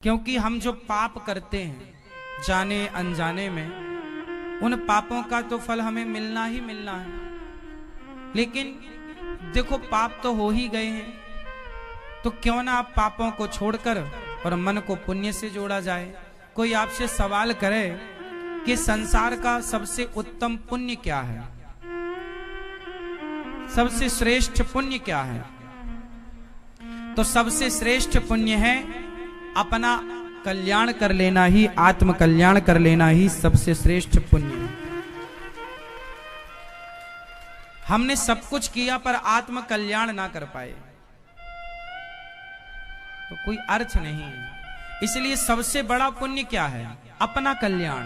क्योंकि हम जो पाप करते हैं जाने अनजाने में, उन पापों का तो फल हमें मिलना ही मिलना है। लेकिन देखो पाप तो हो ही गए हैं, तो क्यों ना आप पापों को छोड़कर और मन को पुण्य से जोड़ा जाए। कोई आपसे सवाल करे कि संसार का सबसे उत्तम पुण्य क्या है, सबसे श्रेष्ठ पुण्य क्या है, तो सबसे श्रेष्ठ पुण्य है अपना कल्याण कर लेना ही, आत्म कल्याण कर लेना ही सबसे श्रेष्ठ पुण्य है। हमने सब कुछ किया पर आत्म कल्याण ना कर पाए तो कोई अर्थ नहीं है। इसलिए सबसे बड़ा पुण्य क्या है? अपना कल्याण।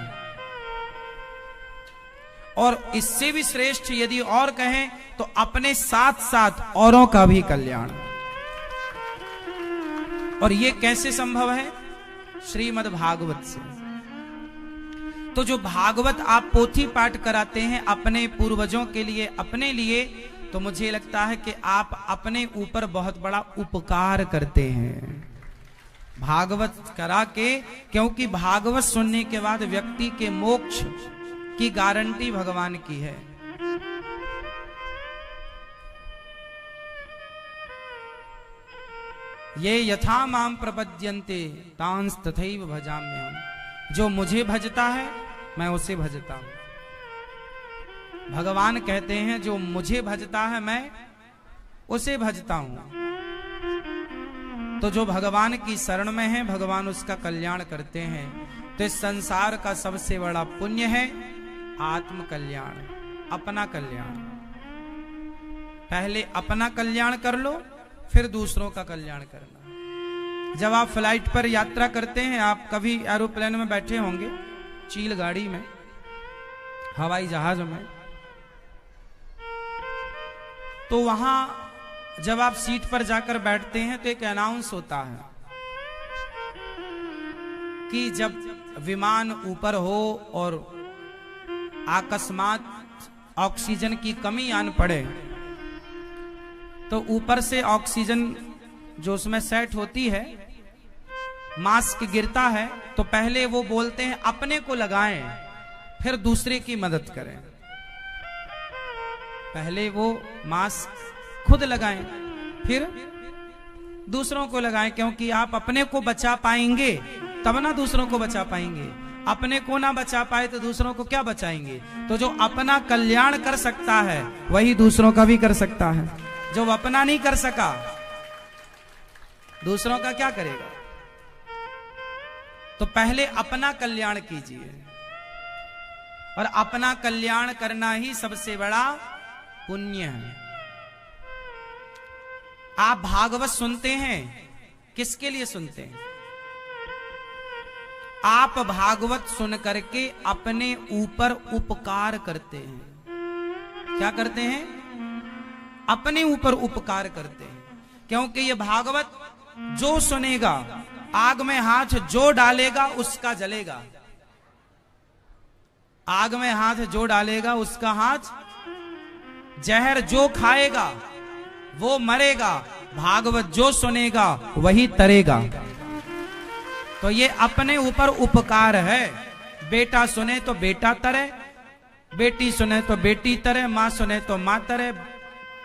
और इससे भी श्रेष्ठ यदि और कहें तो अपने साथ साथ औरों का भी कल्याण। और ये कैसे संभव है? श्रीमद् भागवत से। तो जो भागवत आप पोथी पाठ कराते हैं अपने पूर्वजों के लिए, अपने लिए, तो मुझे लगता है कि आप अपने ऊपर बहुत बड़ा उपकार करते हैं भागवत करा के। क्योंकि भागवत सुनने के बाद व्यक्ति के मोक्ष की गारंटी भगवान की है। ये यथा माम प्रपद्यन्ते तांस तथैव भजाम्यहम्। जो मुझे भजता है मैं उसे भजता हूं। भगवान कहते हैं जो मुझे भजता है मैं उसे भजता हूं। तो जो भगवान की शरण में है भगवान उसका कल्याण करते हैं। तो इस संसार का सबसे बड़ा पुण्य है आत्म कल्याण, अपना कल्याण। पहले अपना कल्याण कर लो, फिर दूसरों का कल्याण करना। जब आप फ्लाइट पर यात्रा करते हैं, आप कभी एरोप्लेन में बैठे होंगे, चील गाड़ी में, हवाई जहाज में, तो वहां जब आप सीट पर जाकर बैठते हैं तो एक अनाउंस होता है कि जब विमान ऊपर हो और अकस्मात ऑक्सीजन की कमी आन पड़े तो ऊपर से ऑक्सीजन जो उसमें सेट होती है, मास्क गिरता है, तो पहले वो बोलते हैं अपने को लगाएं फिर दूसरे की मदद करें। पहले वो मास्क खुद लगाएं फिर दूसरों को लगाएं, क्योंकि आप अपने को बचा पाएंगे तब ना दूसरों को बचा पाएंगे। अपने को ना बचा पाए तो दूसरों को क्या बचाएंगे। तो जो अपना कल्याण कर सकता है वही दूसरों का भी कर सकता है। जो अपना नहीं कर सका दूसरों का क्या करेगा। तो पहले अपना कल्याण कीजिए, और अपना कल्याण करना ही सबसे बड़ा पुण्य है। आप भागवत सुनते हैं, किसके लिए सुनते हैं? आप भागवत सुन करके अपने ऊपर उपकार करते हैं। क्या करते हैं? अपने ऊपर उपकार करते हैं। क्योंकि ये भागवत जो सुनेगा, आग में हाथ जो डालेगा उसका जलेगा। आग में हाथ जो डालेगा उसका हाथ, जहर जो खाएगा वो मरेगा, भागवत जो सुनेगा वही तरेगा। तो ये अपने ऊपर उपकार है। बेटा सुने तो बेटा तरे, बेटी सुने तो बेटी तरे, मां सुने तो मां तरे,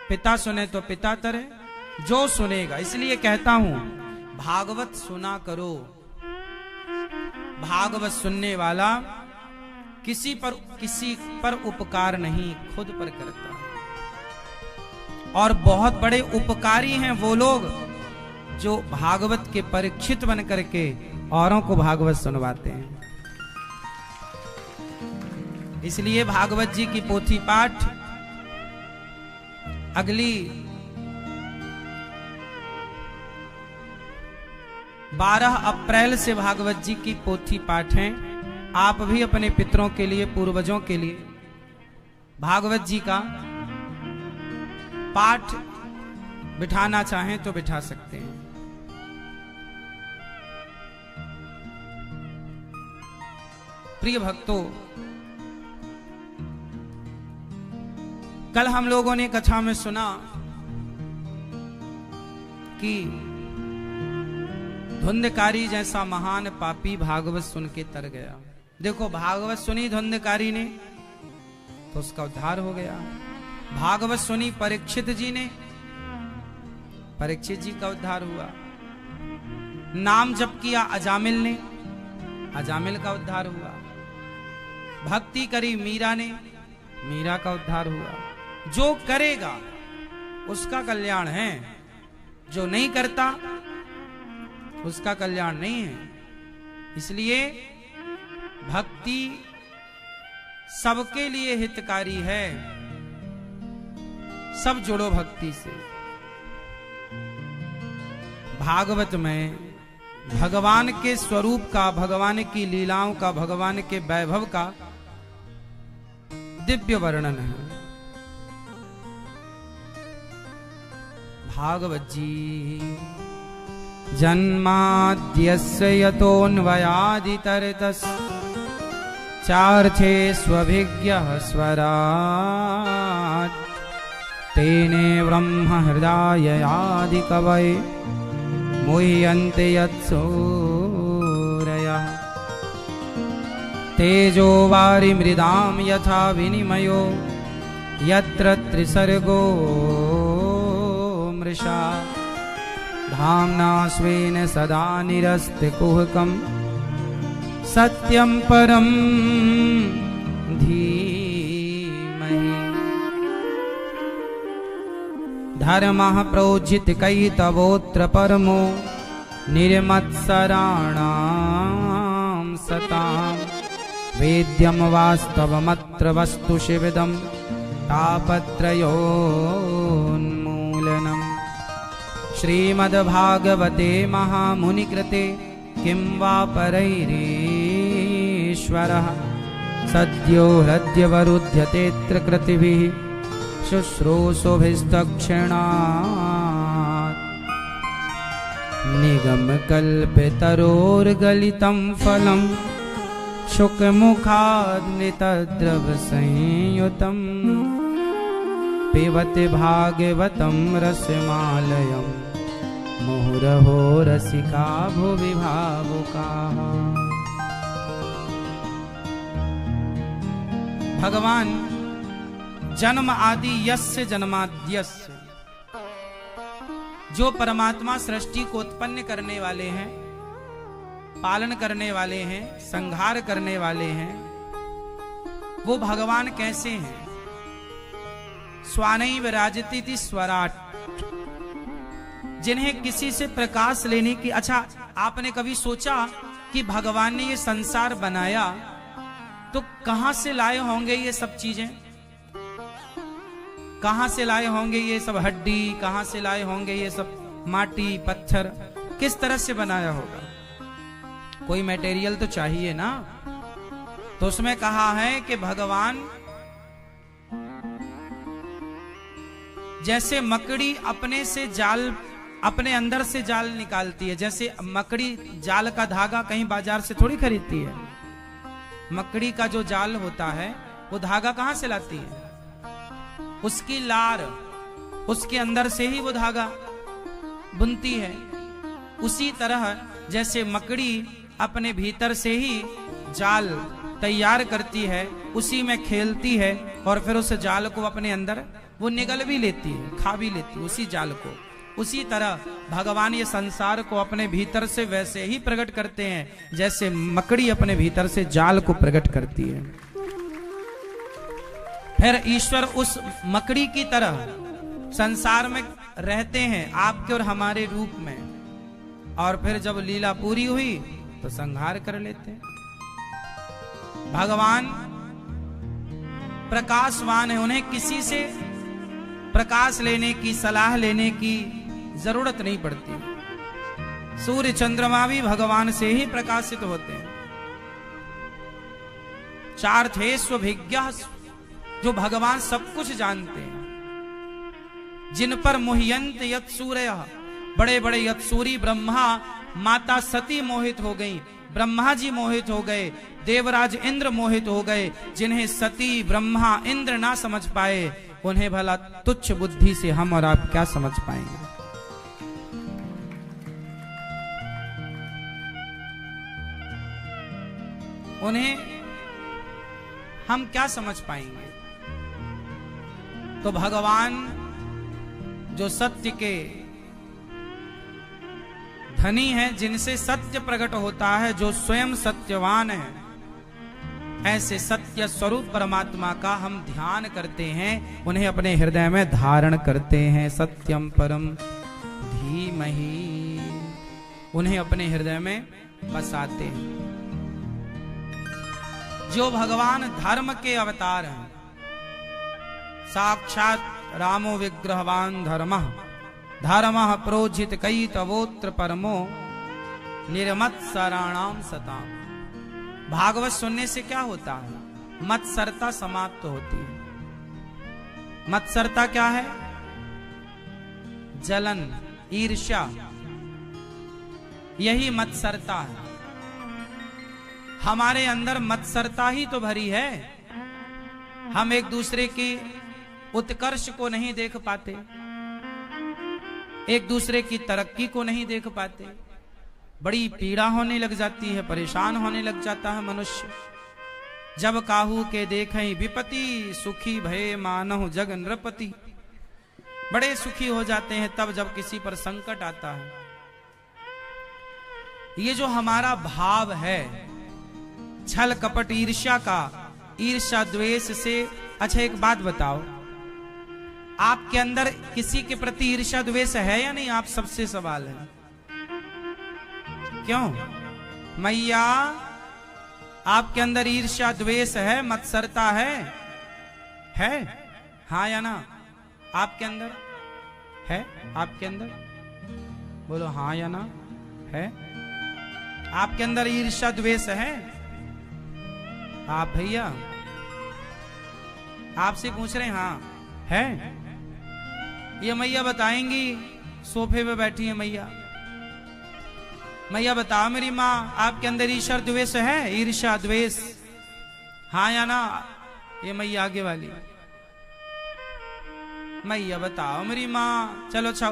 पिता सुने तो पिता तरे, जो सुनेगा। इसलिए कहता हूं भागवत सुना करो। भागवत सुनने वाला किसी पर उपकार नहीं, खुद पर करता है। और बहुत बड़े उपकारी हैं वो लोग जो भागवत के परीक्षित बन करके औरों को भागवत सुनवाते हैं। इसलिए भागवत जी की पोथी पाठ अगली 12 अप्रैल से भागवत जी की पोथी पाठ हैं। आप भी अपने पितरों के लिए, पूर्वजों के लिए भागवत जी का पाठ बिठाना चाहें तो बिठा सकते हैं। प्रिय भक्तों, कल हम लोगों ने कथा में सुना कि धुंधकारी जैसा महान पापी भागवत सुन के तर गया। देखो भागवत सुनी धुंधकारी ने तो उसका उद्धार हो गया। भागवत सुनी परीक्षित जी ने, परीक्षित जी का उद्धार हुआ। नाम जप किया अजामिल ने, अजामिल का उद्धार हुआ। भक्ति करी मीरा ने, मीरा का उद्धार हुआ। जो करेगा उसका कल्याण है, जो नहीं करता उसका कल्याण नहीं है। इसलिए भक्ति सबके लिए हितकारी है। सब जुड़ो भक्ति से। भागवत में भगवान के स्वरूप का, भगवान की लीलाओं का, भगवान के वैभव का दिव्य वर्णन है। भागवत जी जन्माद्यस्य यतोऽन्वयादितरतस् चार्थे स्वभिज्ञः स्वराट् तेने ब्रह्म हृदय कवये मुह्यन्ते यत्सूरयः तेजो वारिमृदां यथा विनिमयो यत्र त्रिसर्गो मृषा धाम्ना स्वेन सदा निरस्तिकुहकं सत्यं परं धीमहि। धर्मः प्रोज्झितकैतवोऽत्र परमो निर्मत्सराणां सतां वेद्यं वास्तवमत्र वस्तु शिवदं तापत्रयोन्मूलनम्। श्रीमद्भागवते महामुनिकृते किं वा परैरीश्वरः सद्यो हृद्यवरुध्यतेऽत्र कृतिभिः शुश्रूषुभिस्तक्षणात् निगमकल्पतरोर्गलितं फलं शुकमुखादमृतद्रवसंयुतं पिबति भागवतं रसमालयम् मुहुरहो रसिका भुवि भावुकाः। भगवान जन्म आदि यस्य जन्माद्यस्य, जो परमात्मा सृष्टि को उत्पन्न करने वाले हैं, पालन करने वाले हैं, संहार करने वाले हैं, वो भगवान कैसे हैं? स्वानैव राजतीति स्वराट, जिन्हें किसी से प्रकाश लेने की। अच्छा, आपने कभी सोचा कि भगवान ने ये संसार बनाया तो कहां से लाए होंगे ये सब चीजें? कहां से लाए होंगे ये सब हड्डी? कहां से लाए होंगे ये सब माटी पत्थर? किस तरह से बनाया होगा? कोई मटेरियल तो चाहिए ना। तो उसमें कहा है कि भगवान जैसे मकड़ी अपने से जाल, अपने अंदर से जाल निकालती है, जैसे मकड़ी जाल का धागा कहीं बाजार से थोड़ी खरीदती है। मकड़ी का जो जाल होता है वो धागा कहां से लाती है? उसकी लार, उसके अंदर से ही वो धागा बुनती है। उसी तरह जैसे मकड़ी अपने भीतर से ही जाल तैयार करती है, उसी में खेलती है और फिर उस जाल को अपने अंदर वो निगल भी लेती है, खा भी लेती है उसी जाल को। उसी तरह भगवान ये संसार को अपने भीतर से वैसे ही प्रकट करते हैं जैसे मकड़ी अपने भीतर से जाल को प्रकट करती है। फिर ईश्वर उस मकड़ी की तरह संसार में रहते हैं आपके और हमारे रूप में, और फिर जब लीला पूरी हुई तो संहार कर लेते हैं। भगवान प्रकाशवान है, उन्हें किसी से प्रकाश लेने की, सलाह लेने की जरूरत नहीं पड़ती। सूर्य चंद्रमा भी भगवान से ही प्रकाशित होते हैं। चार्थेष्वभिज्ञः, जो भगवान सब कुछ जानते हैं। जिन पर मुह्यन्त यत्सूरयः, बड़े बड़े यत्सूरी ब्रह्मा, माता सती मोहित हो गई, ब्रह्मा जी मोहित हो गए, देवराज इंद्र मोहित हो गए। जिन्हें सती ब्रह्मा इंद्र ना समझ पाए, उन्हें भला तुच्छ बुद्धि से हम और आप क्या समझ पाएंगे? उन्हें हम क्या समझ पाएंगे? तो भगवान जो सत्य के धनी हैं, जिनसे सत्य प्रकट होता है, जो स्वयं सत्यवान है, ऐसे सत्य स्वरूप परमात्मा का हम ध्यान करते हैं, उन्हें अपने हृदय में धारण करते हैं। सत्यम परम धीमहि, उन्हें अपने हृदय में बसाते हैं। जो भगवान धर्म के अवतार हैं, साक्षात रामो विग्रहवान धर्मः धर्मः प्रोजित कई तवोत्र परमो निर्मत्सराणाम सताम। भागवत सुनने से क्या होता है? मत्सरता समाप्त होती है। मत्सरता क्या है? जलन, ईर्ष्या, यही मत्सरता है। हमारे अंदर मत्सरता ही तो भरी है। हम एक दूसरे की उत्कर्ष को नहीं देख पाते, एक दूसरे की तरक्की को नहीं देख पाते। बड़ी पीड़ा होने लग जाती है, परेशान होने लग जाता है मनुष्य। जब काहू के देखें विपत्ति, सुखी भय मानहु जग नृपति। बड़े सुखी हो जाते हैं तब जब किसी पर संकट आता है। ये जो हमारा भाव है छल कपट ईर्ष्या का, ईर्ष्या द्वेष से। अच्छा एक बात बताओ, आपके अंदर किसी के प्रति ईर्ष्या द्वेष है या नहीं? आप सबसे सवाल है। क्यों मैया, आपके अंदर ईर्ष्या द्वेष है, मत्सरता है? हाँ या ना? आपके अंदर है? आपके अंदर बोलो हाँ या ना? है? आपके अंदर ईर्ष्या द्वेष है? आप भैया आपसे पूछ रहे हैं, हाँ है? ये मैया बताएंगी, सोफे पे बैठी है मैया। मैया बताओ मेरी माँ, आपके अंदर ईर्ष्या द्वेष है? ईर्ष्या द्वेष हाँ या ना? ये मैया आगे वाली मैया बताओ मेरी माँ। चलो अच्छा,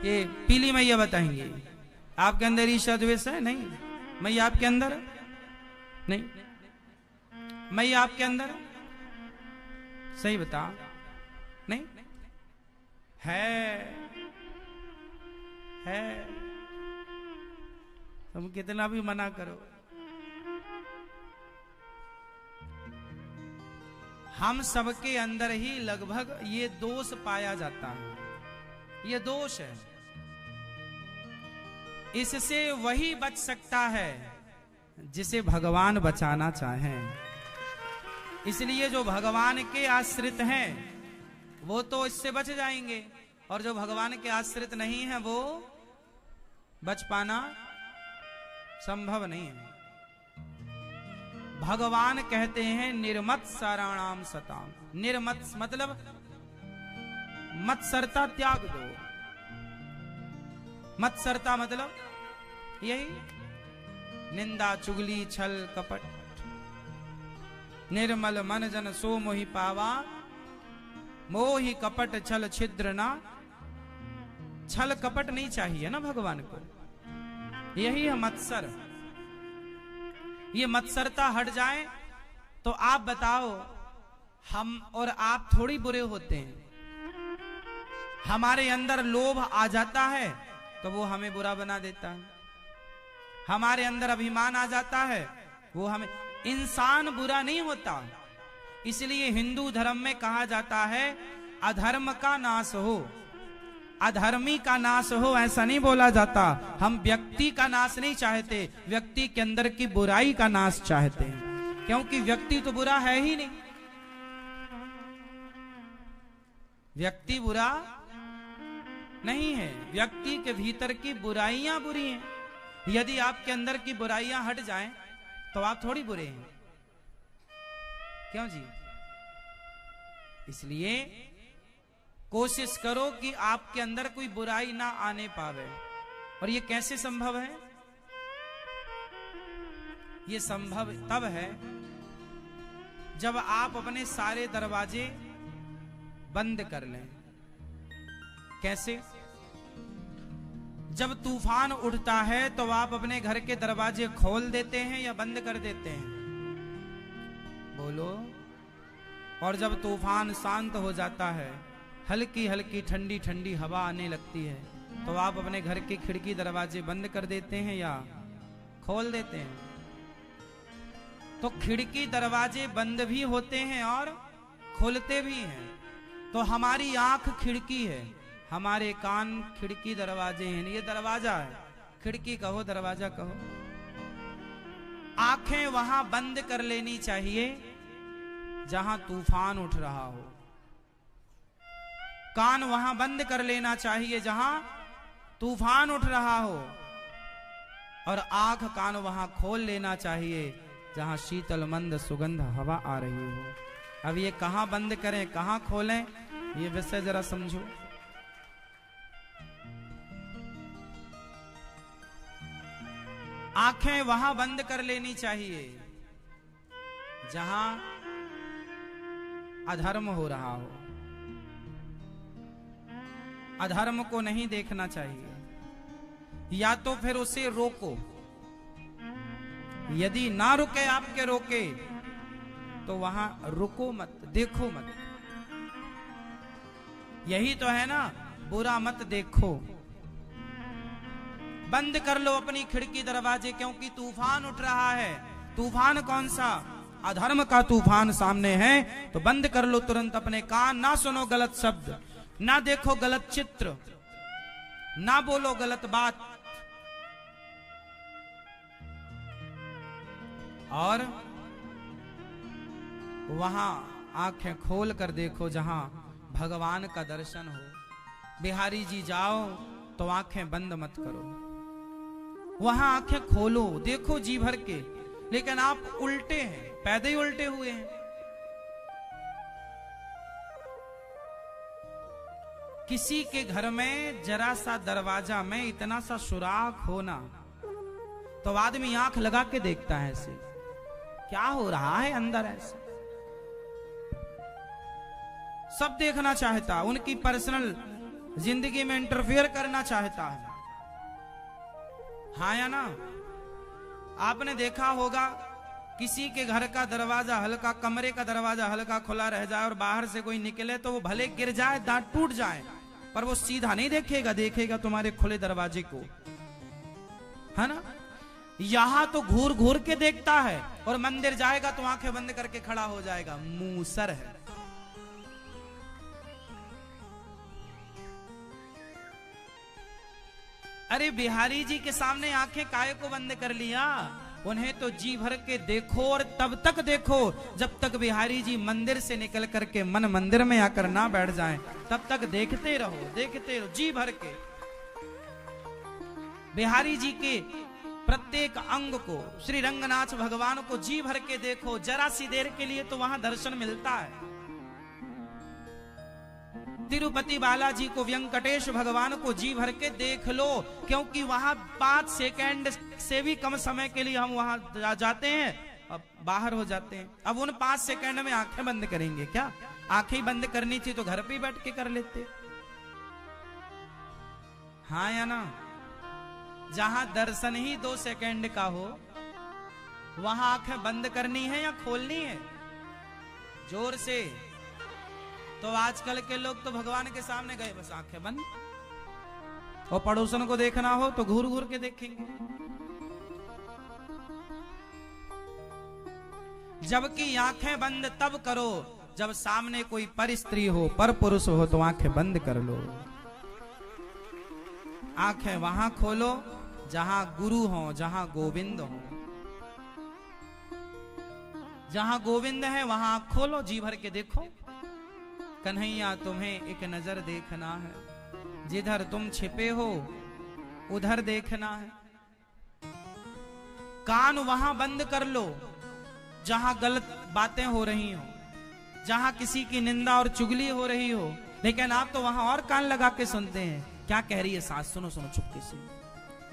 ये पीली मैया बताएंगी, आपके अंदर ईर्ष्या द्वेष है? नहीं। मैया आपके अंदर नहीं? मैया आपके अंदर सही बताओ। नहीं है? तुम कितना भी मना करो। हम सबके अंदर ही लगभग ये दोष पाया जाता है। ये दोष है, इससे वही बच सकता है जिसे भगवान बचाना चाहें। इसलिए जो भगवान के आश्रित हैं वो तो इससे बच जाएंगे, और जो भगवान के आश्रित नहीं है वो बच पाना संभव नहीं है। भगवान कहते हैं निर्मत्सराणाम सताम। निर्मत्स मतलब मत्सरता त्याग दो। मत्सरता मतलब यही निंदा चुगली छल कपट। निर्मल मन जन सो मोहि पावा, मोहि कपट छल छिद्र ना। छल कपट नहीं चाहिए ना भगवान को, यही है मत्सर। ये मत्सरता हट जाए तो आप बताओ, हम और आप थोड़ी बुरे होते हैं। हमारे अंदर लोभ आ जाता है तो वो हमें बुरा बना देता है। हमारे अंदर अभिमान आ जाता है, वो हमें। इंसान बुरा नहीं होता। इसलिए हिंदू धर्म में कहा जाता है अधर्म का नाश हो, अधर्मी का नाश हो, ऐसा नहीं बोला जाता। हम व्यक्ति का नाश नहीं चाहते, व्यक्ति के अंदर की बुराई का नाश चाहते हैं, क्योंकि व्यक्ति तो बुरा है ही नहीं। व्यक्ति बुरा नहीं है, व्यक्ति के भीतर की बुराइयां बुरी हैं। यदि आपके अंदर की बुराइयां हट जाएं तो आप थोड़ी बुरे हैं। क्यों जी? इसलिए कोशिश करो कि आपके अंदर कोई बुराई ना आने पावे। और ये कैसे संभव है? ये संभव तब है जब आप अपने सारे दरवाजे बंद कर लें। कैसे? जब तूफान उठता है तो आप अपने घर के दरवाजे खोल देते हैं या बंद कर देते हैं? बोलो। और जब तूफान शांत हो जाता है, हल्की हल्की ठंडी ठंडी हवा आने लगती है, तो आप अपने घर के खिड़की दरवाजे बंद कर देते हैं या खोल देते हैं? तो खिड़की दरवाजे बंद भी होते हैं और खोलते भी हैं। तो हमारी आंख खिड़की है, हमारे कान खिड़की दरवाजे हैं। ये दरवाजा है, खिड़की कहो दरवाजा कहो। आंखें वहां बंद कर लेनी चाहिए जहां तूफान उठ रहा हो, कान वहां बंद कर लेना चाहिए जहां तूफान उठ रहा हो, और आंख कान वहां खोल लेना चाहिए जहां शीतल मंद सुगंध हवा आ रही हो। अब ये कहां बंद करें कहां खोलें, ये विषय जरा समझो। आंखें वहां बंद कर लेनी चाहिए जहां अधर्म हो रहा हो, अधर्म को नहीं देखना चाहिए, या तो फिर उसे रोको। यदि ना रुके आपके रोके तो वहां रुको मत, देखो मत। यही तो है ना, बुरा मत देखो। बंद कर लो अपनी खिड़की दरवाजे, क्योंकि तूफान उठ रहा है। तूफान कौन सा? अधर्म का तूफान सामने है। तो बंद कर लो तुरंत अपने कान, ना सुनो गलत शब्द, ना देखो गलत चित्र, ना बोलो गलत बात, और वहां आंखें खोल कर देखो जहां भगवान का दर्शन हो। बिहारी जी जाओ तो आंखें बंद मत करो, वहां आंखें खोलो, देखो जी भर के। लेकिन आप उल्टे हैं, पैदे ही उल्टे हुए हैं। किसी के घर में जरा सा दरवाजा में इतना सा सुराख होना, तो आदमी आंख लगा के देखता है ऐसे, क्या हो रहा है अंदर। ऐसे सब देखना चाहता, उनकी पर्सनल जिंदगी में इंटरफेयर करना चाहता है। हाँ या ना? आपने देखा होगा किसी के घर का दरवाजा हल्का, कमरे का दरवाजा हल्का खुला रह जाए और बाहर से कोई निकले तो वो भले गिर जाए, दांत टूट जाए, पर वो सीधा नहीं देखेगा, देखेगा तुम्हारे खुले दरवाजे को, है ना? यहां तो घूर घूर के देखता है, और मंदिर जाएगा तो आंखें बंद करके खड़ा हो जाएगा। मूसर है। अरे बिहारी जी के सामने आंखें काहे को बंद कर लिया? उन्हें तो जी भर के देखो, और तब तक देखो जब तक बिहारी जी मंदिर से निकल करके मन मंदिर में आकर ना बैठ जाएं, तब तक देखते रहो, देखते रहो जी भर के। बिहारी जी के प्रत्येक अंग को, श्री रंगनाथ भगवान को जी भर के देखो, जरा सी देर के लिए तो वहां दर्शन मिलता है। तिरुपति बालाजी को, वेंकटेश भगवान को जी भर के देख लो, क्योंकि वहां 5 सेकंड से भी कम समय के लिए हम वहां जाते हैं, अब बाहर हो जाते हैं। अब उन 5 सेकंड में आंखें बंद करेंगे क्या? आंखें बंद करनी थी तो घर पे बैठ के कर लेते। हाँ या ना? जहां दर्शन ही 2 सेकंड का हो, वहां आंखें बंद करनी है या खोलनी है? जोर से। तो आजकल के लोग तो भगवान के सामने गए, बस आंखें बंद, और पड़ोसन को देखना हो तो घूर घूर के देखेंगे। जबकि आंखें बंद तब करो जब सामने कोई पर स्त्री हो, पर पुरुष हो, तो आंखें बंद कर लो। आंखें वहां खोलो जहां गुरु हो, जहां गोविंद हो। जहां गोविंद है वहां आंख खोलो, जी भर के देखो। कन्हैया तुम्हें एक नजर देखना है, जिधर तुम छिपे हो उधर देखना है। कान वहां बंद कर लो जहां गलत बातें हो रही हो, जहां किसी की निंदा और चुगली हो रही हो, लेकिन आप तो वहां और कान लगा के सुनते हैं। क्या कह रही है सास? सुनो सुनो चुपके से।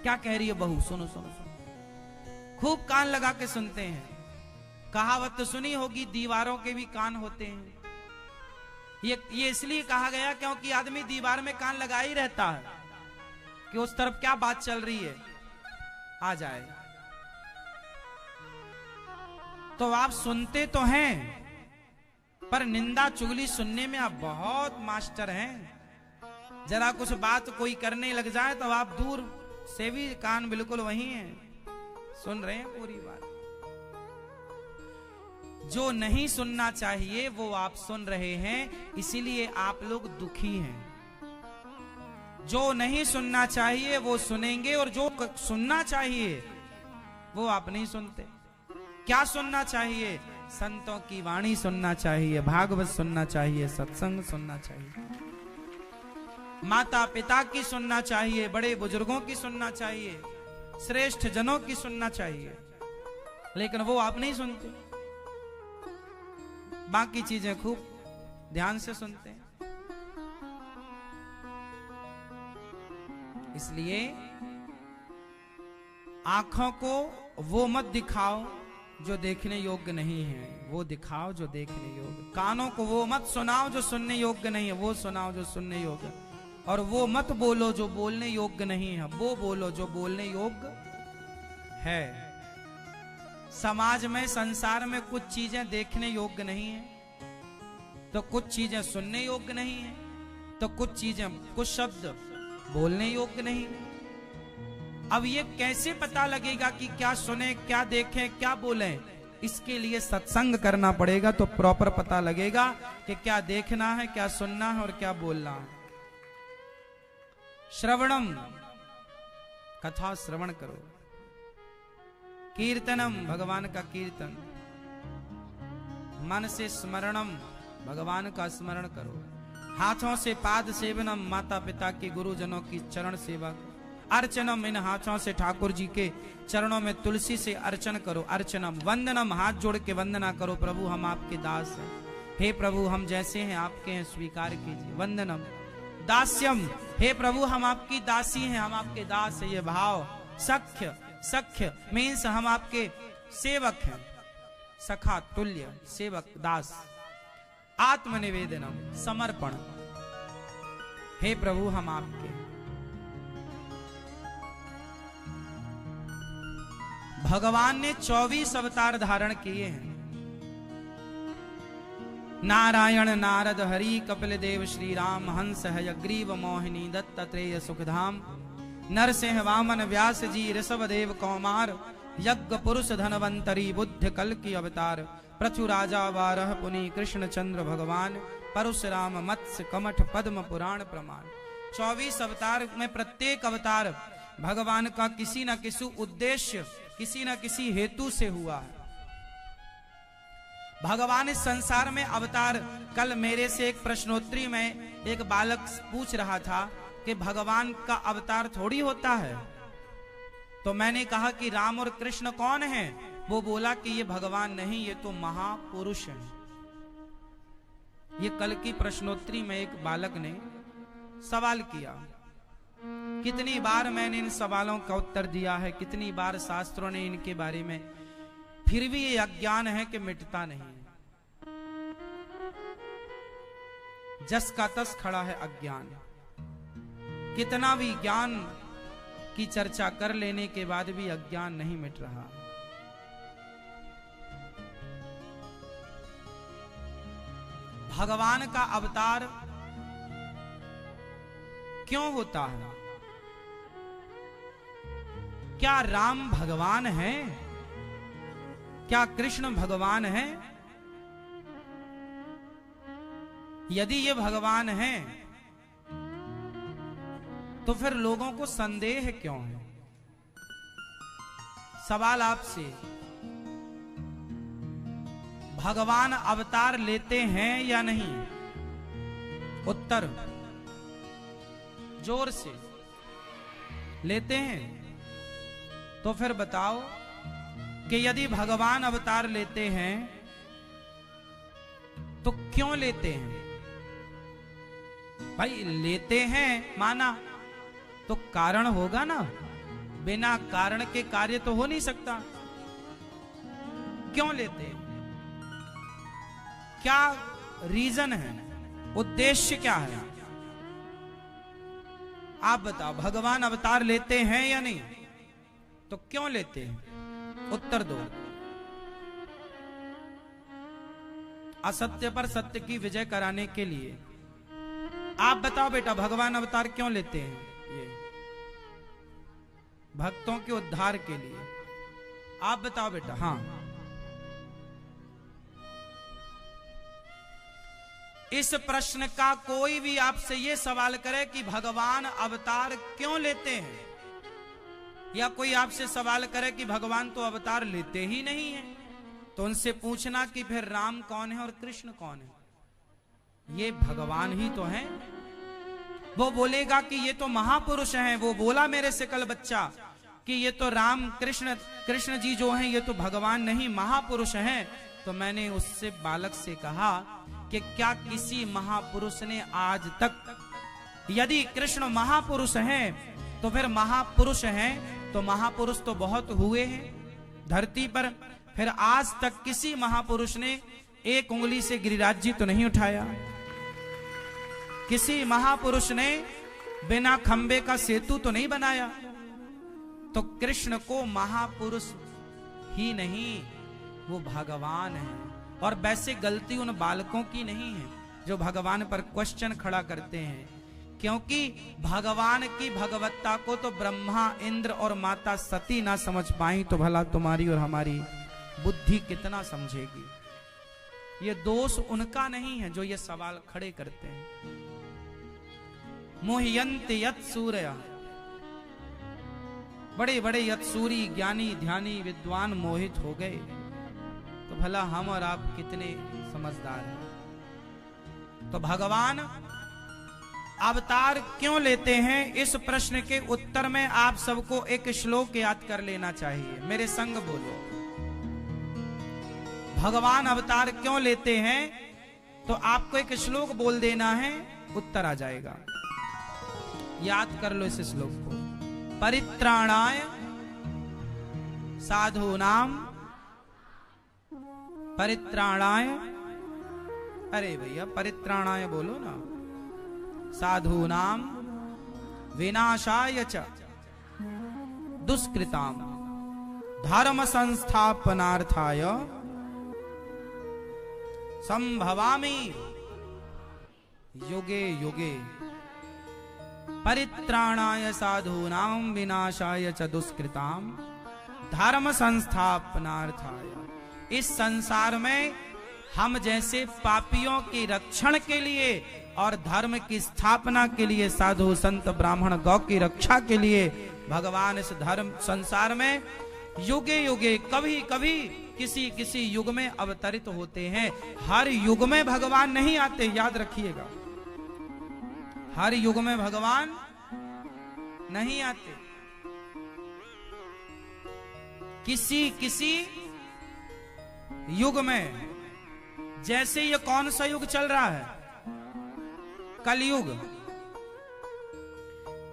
क्या कह रही है बहू? सुनो सुनो सुनो। खूब कान लगा के सुनते हैं। कहावत तो सुनी होगी, दीवारों के भी कान होते हैं। ये इसलिए कहा गया क्योंकि आदमी दीवार में कान लगा ही रहता है कि उस तरफ क्या बात चल रही है आ जाए। तो आप सुनते तो हैं, पर निंदा चुगली सुनने में आप बहुत मास्टर हैं। जरा कुछ बात कोई करने लग जाए तो आप दूर से भी कान बिल्कुल वही हैं, सुन रहे हैं पूरी बात। जो नहीं सुनना चाहिए वो आप सुन रहे हैं, इसीलिए आप लोग दुखी हैं। जो नहीं सुनना चाहिए वो सुनेंगे, और जो सुनना चाहिए वो आप नहीं सुनते। क्या सुनना चाहिए? संतों की वाणी सुनना चाहिए, भागवत सुनना चाहिए, सत्संग सुनना चाहिए, माता पिता की सुनना चाहिए, बड़े बुजुर्गों की सुनना चाहिए, श्रेष्ठ जनों की सुनना चाहिए, लेकिन वो आप नहीं सुनते। बाकी चीजें खूब ध्यान से सुनते हैं। इसलिए आंखों को वो मत दिखाओ जो देखने योग्य नहीं है, वो दिखाओ जो देखने योग्य। कानों को वो मत सुनाओ जो सुनने योग्य नहीं है, वो सुनाओ जो सुनने योग्य। और वो मत बोलो जो बोलने योग्य नहीं है, वो बोलो जो बोलने योग्य है। समाज में, संसार में कुछ चीजें देखने योग्य नहीं है, तो कुछ चीजें सुनने योग्य नहीं है, तो कुछ चीजें, कुछ शब्द बोलने योग्य नहीं। अब ये कैसे पता लगेगा कि क्या सुने, क्या देखें, क्या बोलें? इसके लिए सत्संग करना पड़ेगा, तो प्रॉपर पता लगेगा कि क्या देखना है, क्या सुनना है और क्या बोलना है। श्रवणम, कथा श्रवण करो। कीर्तनम, भगवान का कीर्तन। मन से स्मरणम, भगवान का स्मरण करो। हाथों से पाद सेवनम, माता पिता के गुरुजनों की चरण सेवा करो। अर्चनम, इन हाथों से ठाकुर जी के चरणों में तुलसी से अर्चन करो। अर्चनम, वंदनम, हाथ जोड़ के वंदना करो। प्रभु हम आपके दास हैं, हे प्रभु हम जैसे हैं आपके हैं, स्वीकार कीजिए। वंदनम। दास्यम, हे प्रभु हम आपकी दासी हैं, हम आपके दास हैं, ये भाव। सख्य, सख्य मीन्स हम आपके सेवक हैं, सखा तुल्य, सेवक दास। आत्मनिवेदनम, समर्पण, हे प्रभु हम आपके। भगवान ने 24 अवतार धारण किए हैं। नारायण, नारद, हरि, कपिल देव, श्री राम, हंस, हयग्रीव, मोहिनी, दत्तात्रेय, सुखधाम, नरसिंह, वामन, व्यास जी, ऋषभ देव, कौमार, यज्ञ पुरुष, धनवंतरी, बुद्ध कल की अवतार, पृथु राजा, बारह पुनि, कृष्ण चंद्र भगवान, परशुराम, मत्स्य, कमठ, पद्म, पुराण प्रमाण। 24 अवतार में प्रत्येक अवतार भगवान का किसी न किसी उद्देश्य, किसी न किसी हेतु से हुआ है। भगवान इस संसार में अवतार, कल मेरे से एक प्रश्नोत्तरी में एक बालक पूछ रहा था कि भगवान का अवतार थोड़ी होता है, तो मैंने कहा कि राम और कृष्ण कौन हैं? वो बोला कि ये भगवान नहीं, ये तो महापुरुष हैं। ये कल की प्रश्नोत्तरी में एक बालक ने सवाल किया। कितनी बार मैंने इन सवालों का उत्तर दिया है, कितनी बार शास्त्रों ने इनके बारे में, फिर भी ये अज्ञान है कि मिटता नहीं। जस का तस खड़ा है अज्ञान। कितना भी ज्ञान की चर्चा कर लेने के बाद भी अज्ञान नहीं मिट रहा। भगवान का अवतार क्यों होता है? क्या राम भगवान है? क्या कृष्ण भगवान है? यदि ये भगवान है तो फिर लोगों को संदेह क्यों है? सवाल आपसे, भगवान अवतार लेते हैं या नहीं? उत्तर जोर से, लेते हैं। तो फिर बताओ कि यदि भगवान अवतार लेते हैं तो क्यों लेते हैं? भाई लेते हैं माना तो कारण होगा ना, बिना कारण के कार्य तो हो नहीं सकता। क्यों लेते हैं? क्या रीजन है, उद्देश्य क्या है? आप बताओ, भगवान अवतार लेते हैं या नहीं? तो क्यों लेते हैं? उत्तर दो। असत्य पर सत्य की विजय कराने के लिए। आप बताओ बेटा, भगवान अवतार क्यों लेते हैं? ये भक्तों के उद्धार के लिए। आप बताओ बेटा। हाँ, इस प्रश्न का कोई भी आपसे ये सवाल करे कि भगवान अवतार क्यों लेते हैं, या कोई आपसे सवाल करे कि भगवान तो अवतार लेते ही नहीं है, तो उनसे पूछना कि फिर राम कौन है और कृष्ण कौन है? ये भगवान ही तो हैं। वो बोलेगा कि ये तो महापुरुष हैं, वो बोला मेरे से कल बच्चा कि ये तो राम कृष्ण जी जो हैं ये तो भगवान नहीं महापुरुष हैं। तो मैंने उससे बालक से कहा कि क्या किसी महापुरुष ने आज तक, यदि कृष्ण महापुरुष हैं तो फिर महापुरुष हैं तो महापुरुष तो बहुत हुए हैं धरती पर, फिर आज तक किसी महापुरुष ने एक उंगली से गिरिराज जी तो नहीं उठाया। किसी महापुरुष ने बिना खंबे का सेतु तो नहीं बनाया। तो कृष्ण को महापुरुष ही नहीं, वो भगवान है। और वैसे गलती उन बालकों की नहीं है जो भगवान पर क्वेश्चन खड़ा करते हैं, क्योंकि भगवान की भगवत्ता को तो ब्रह्मा, इंद्र और माता सती ना समझ पाई, तो भला तुम्हारी और हमारी बुद्धि कितना समझेगी। ये दोष उनका नहीं है जो ये सवाल खड़े करते हैं। मोहयन्ति यत् सूर्य, बड़े बड़े यत्सूरी ज्ञानी ध्यानी विद्वान मोहित हो गए, तो भला हम और आप कितने समझदार हैं। तो भगवान अवतार क्यों लेते हैं, इस प्रश्न के उत्तर में आप सबको एक श्लोक याद कर लेना चाहिए। मेरे संग बोलो, भगवान अवतार क्यों लेते हैं, तो आपको एक श्लोक बोल देना है, उत्तर आ जाएगा। याद कर लो इस श्लोक को। परित्राणाय साधूनां, परित्राणाय, अरे भैया परित्राणाय बोलो ना, साधूनां विनाशाय च दुष्कृतां धर्म संस्थापनार्थाय संभवामि युगे युगे। परित्राणाय साधूनां विनाशाय च दुष्कृतां धर्म संस्थापनार्थाय। इस संसार में हम जैसे पापियों की रक्षण के लिए और धर्म की स्थापना के लिए, साधु संत ब्राह्मण गौ की रक्षा के लिए भगवान इस धर्म संसार में युगे युगे कभी कभी किसी किसी युग में अवतरित होते हैं। हर युग में भगवान नहीं आते, याद रखिएगा। हर युग में भगवान नहीं आते। किसी किसी युग में, जैसे ये कौन सा युग चल रहा है, कलयुग।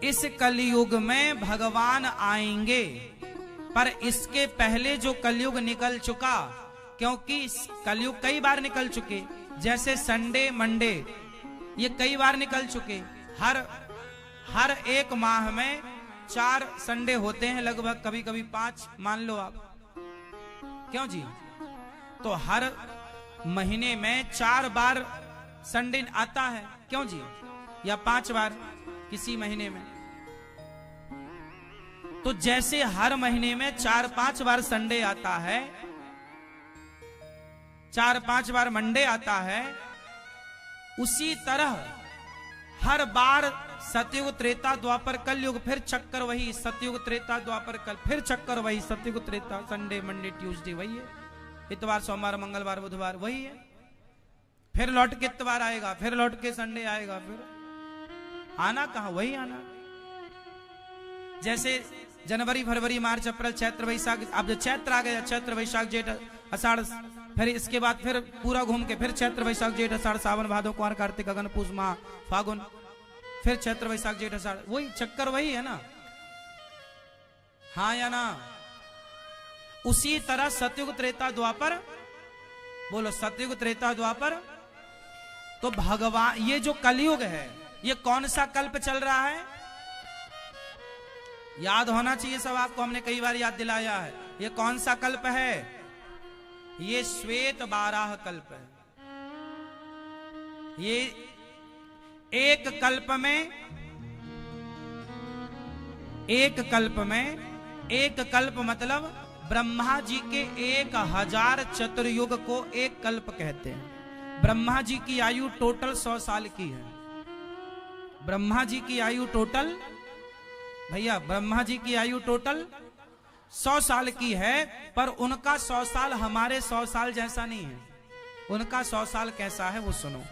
इस कलयुग में भगवान आएंगे, पर इसके पहले जो कलयुग निकल चुका, क्योंकि कलयुग कई बार निकल चुके, जैसे संडे मंडे ये कई बार निकल चुके। हर एक माह में 4 संडे होते हैं लगभग, कभी कभी 5 मान लो आप, क्यों जी? तो हर महीने में 4 बार संडे आता है, क्यों जी? या 5 बार किसी महीने में। तो जैसे हर महीने में 4-5 बार संडे आता है, 4-5 बार मंडे आता है, उसी तरह हर बार सतयुग त्रेता द्वापर कलयुग, फिर चक्कर वही, सतयुग त्रेता द्वापर कल, फिर चक्कर वही, सतयुग त्रेता, संडे मंडे ट्यूसडे वही है, इतवार सोमवार मंगलवार बुधवार वही है, फिर लौट के इतवार आएगा, फिर लौट के संडे आएगा, फिर आना कहां, वही आना। जैसे जनवरी फरवरी मार्च अप्रैल चैत्र वैशाख, अब जो चैत्र आ गया, चैत्र वैशाख जेठ आषाढ़, फिर इसके बाद फिर पूरा घूम के फिर चैत्र वैशाख जेठ आषाढ़ सावन भादो कुंवर कार्तिक अगन पूस माह फागुन, फिर चैत्र वैशाख जेठ आषाढ़, वही चक्कर वही है ना, हाँ या ना? उसी तरह सतयुग त्रेता द्वापर, बोलो सतयुग त्रेता द्वापर। तो भगवान, ये जो कलयुग है ये कौन सा कल्प चल रहा है, याद होना चाहिए सब आपको, हमने कई बार याद दिलाया है। ये कौन सा कल्प है? ये श्वेत बाराह कल्प है। ये एक कल्प में एक कल्प मतलब ब्रह्मा जी के 1000 चतुर्युग को एक कल्प कहते हैं। ब्रह्मा जी की आयु टोटल 100 साल की है। ब्रह्मा जी की आयु टोटल, भैया ब्रह्मा जी की आयु टोटल 100 साल की है, पर उनका 100 साल हमारे 100 साल जैसा नहीं है। उनका 100 साल कैसा है वो सुनो।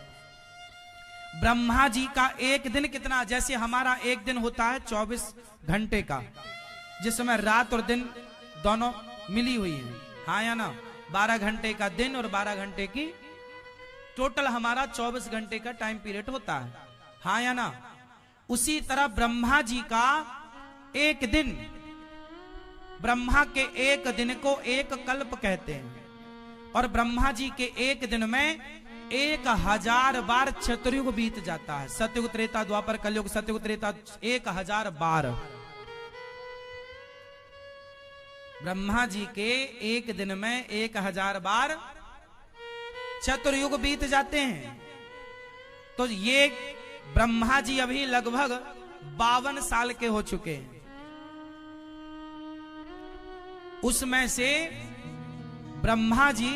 ब्रह्मा जी का एक दिन कितना, जैसे हमारा एक दिन होता है 24 घंटे का, जिसमें रात और दिन दोनों मिली हुई है, हाँ या ना। 12 घंटे का दिन और 12 घंटे की टोटल हमारा 24 घंटे का टाइम पीरियड होता है, हाँ या ना। उसी तरह ब्रह्मा जी का एक दिन, ब्रह्मा के एक दिन को एक कल्प कहते हैं। और ब्रह्मा जी के एक दिन में 1000 बार चतुर्युग बीत जाता है। सतयुग त्रेता द्वापर कलयुग, सतयुग त्रेता 1000 बार ब्रह्मा जी के एक दिन में 1000 बार चतुर्युग बीत जाते हैं। तो ये ब्रह्मा जी अभी लगभग 52 साल के हो चुके हैं। उसमें से ब्रह्मा जी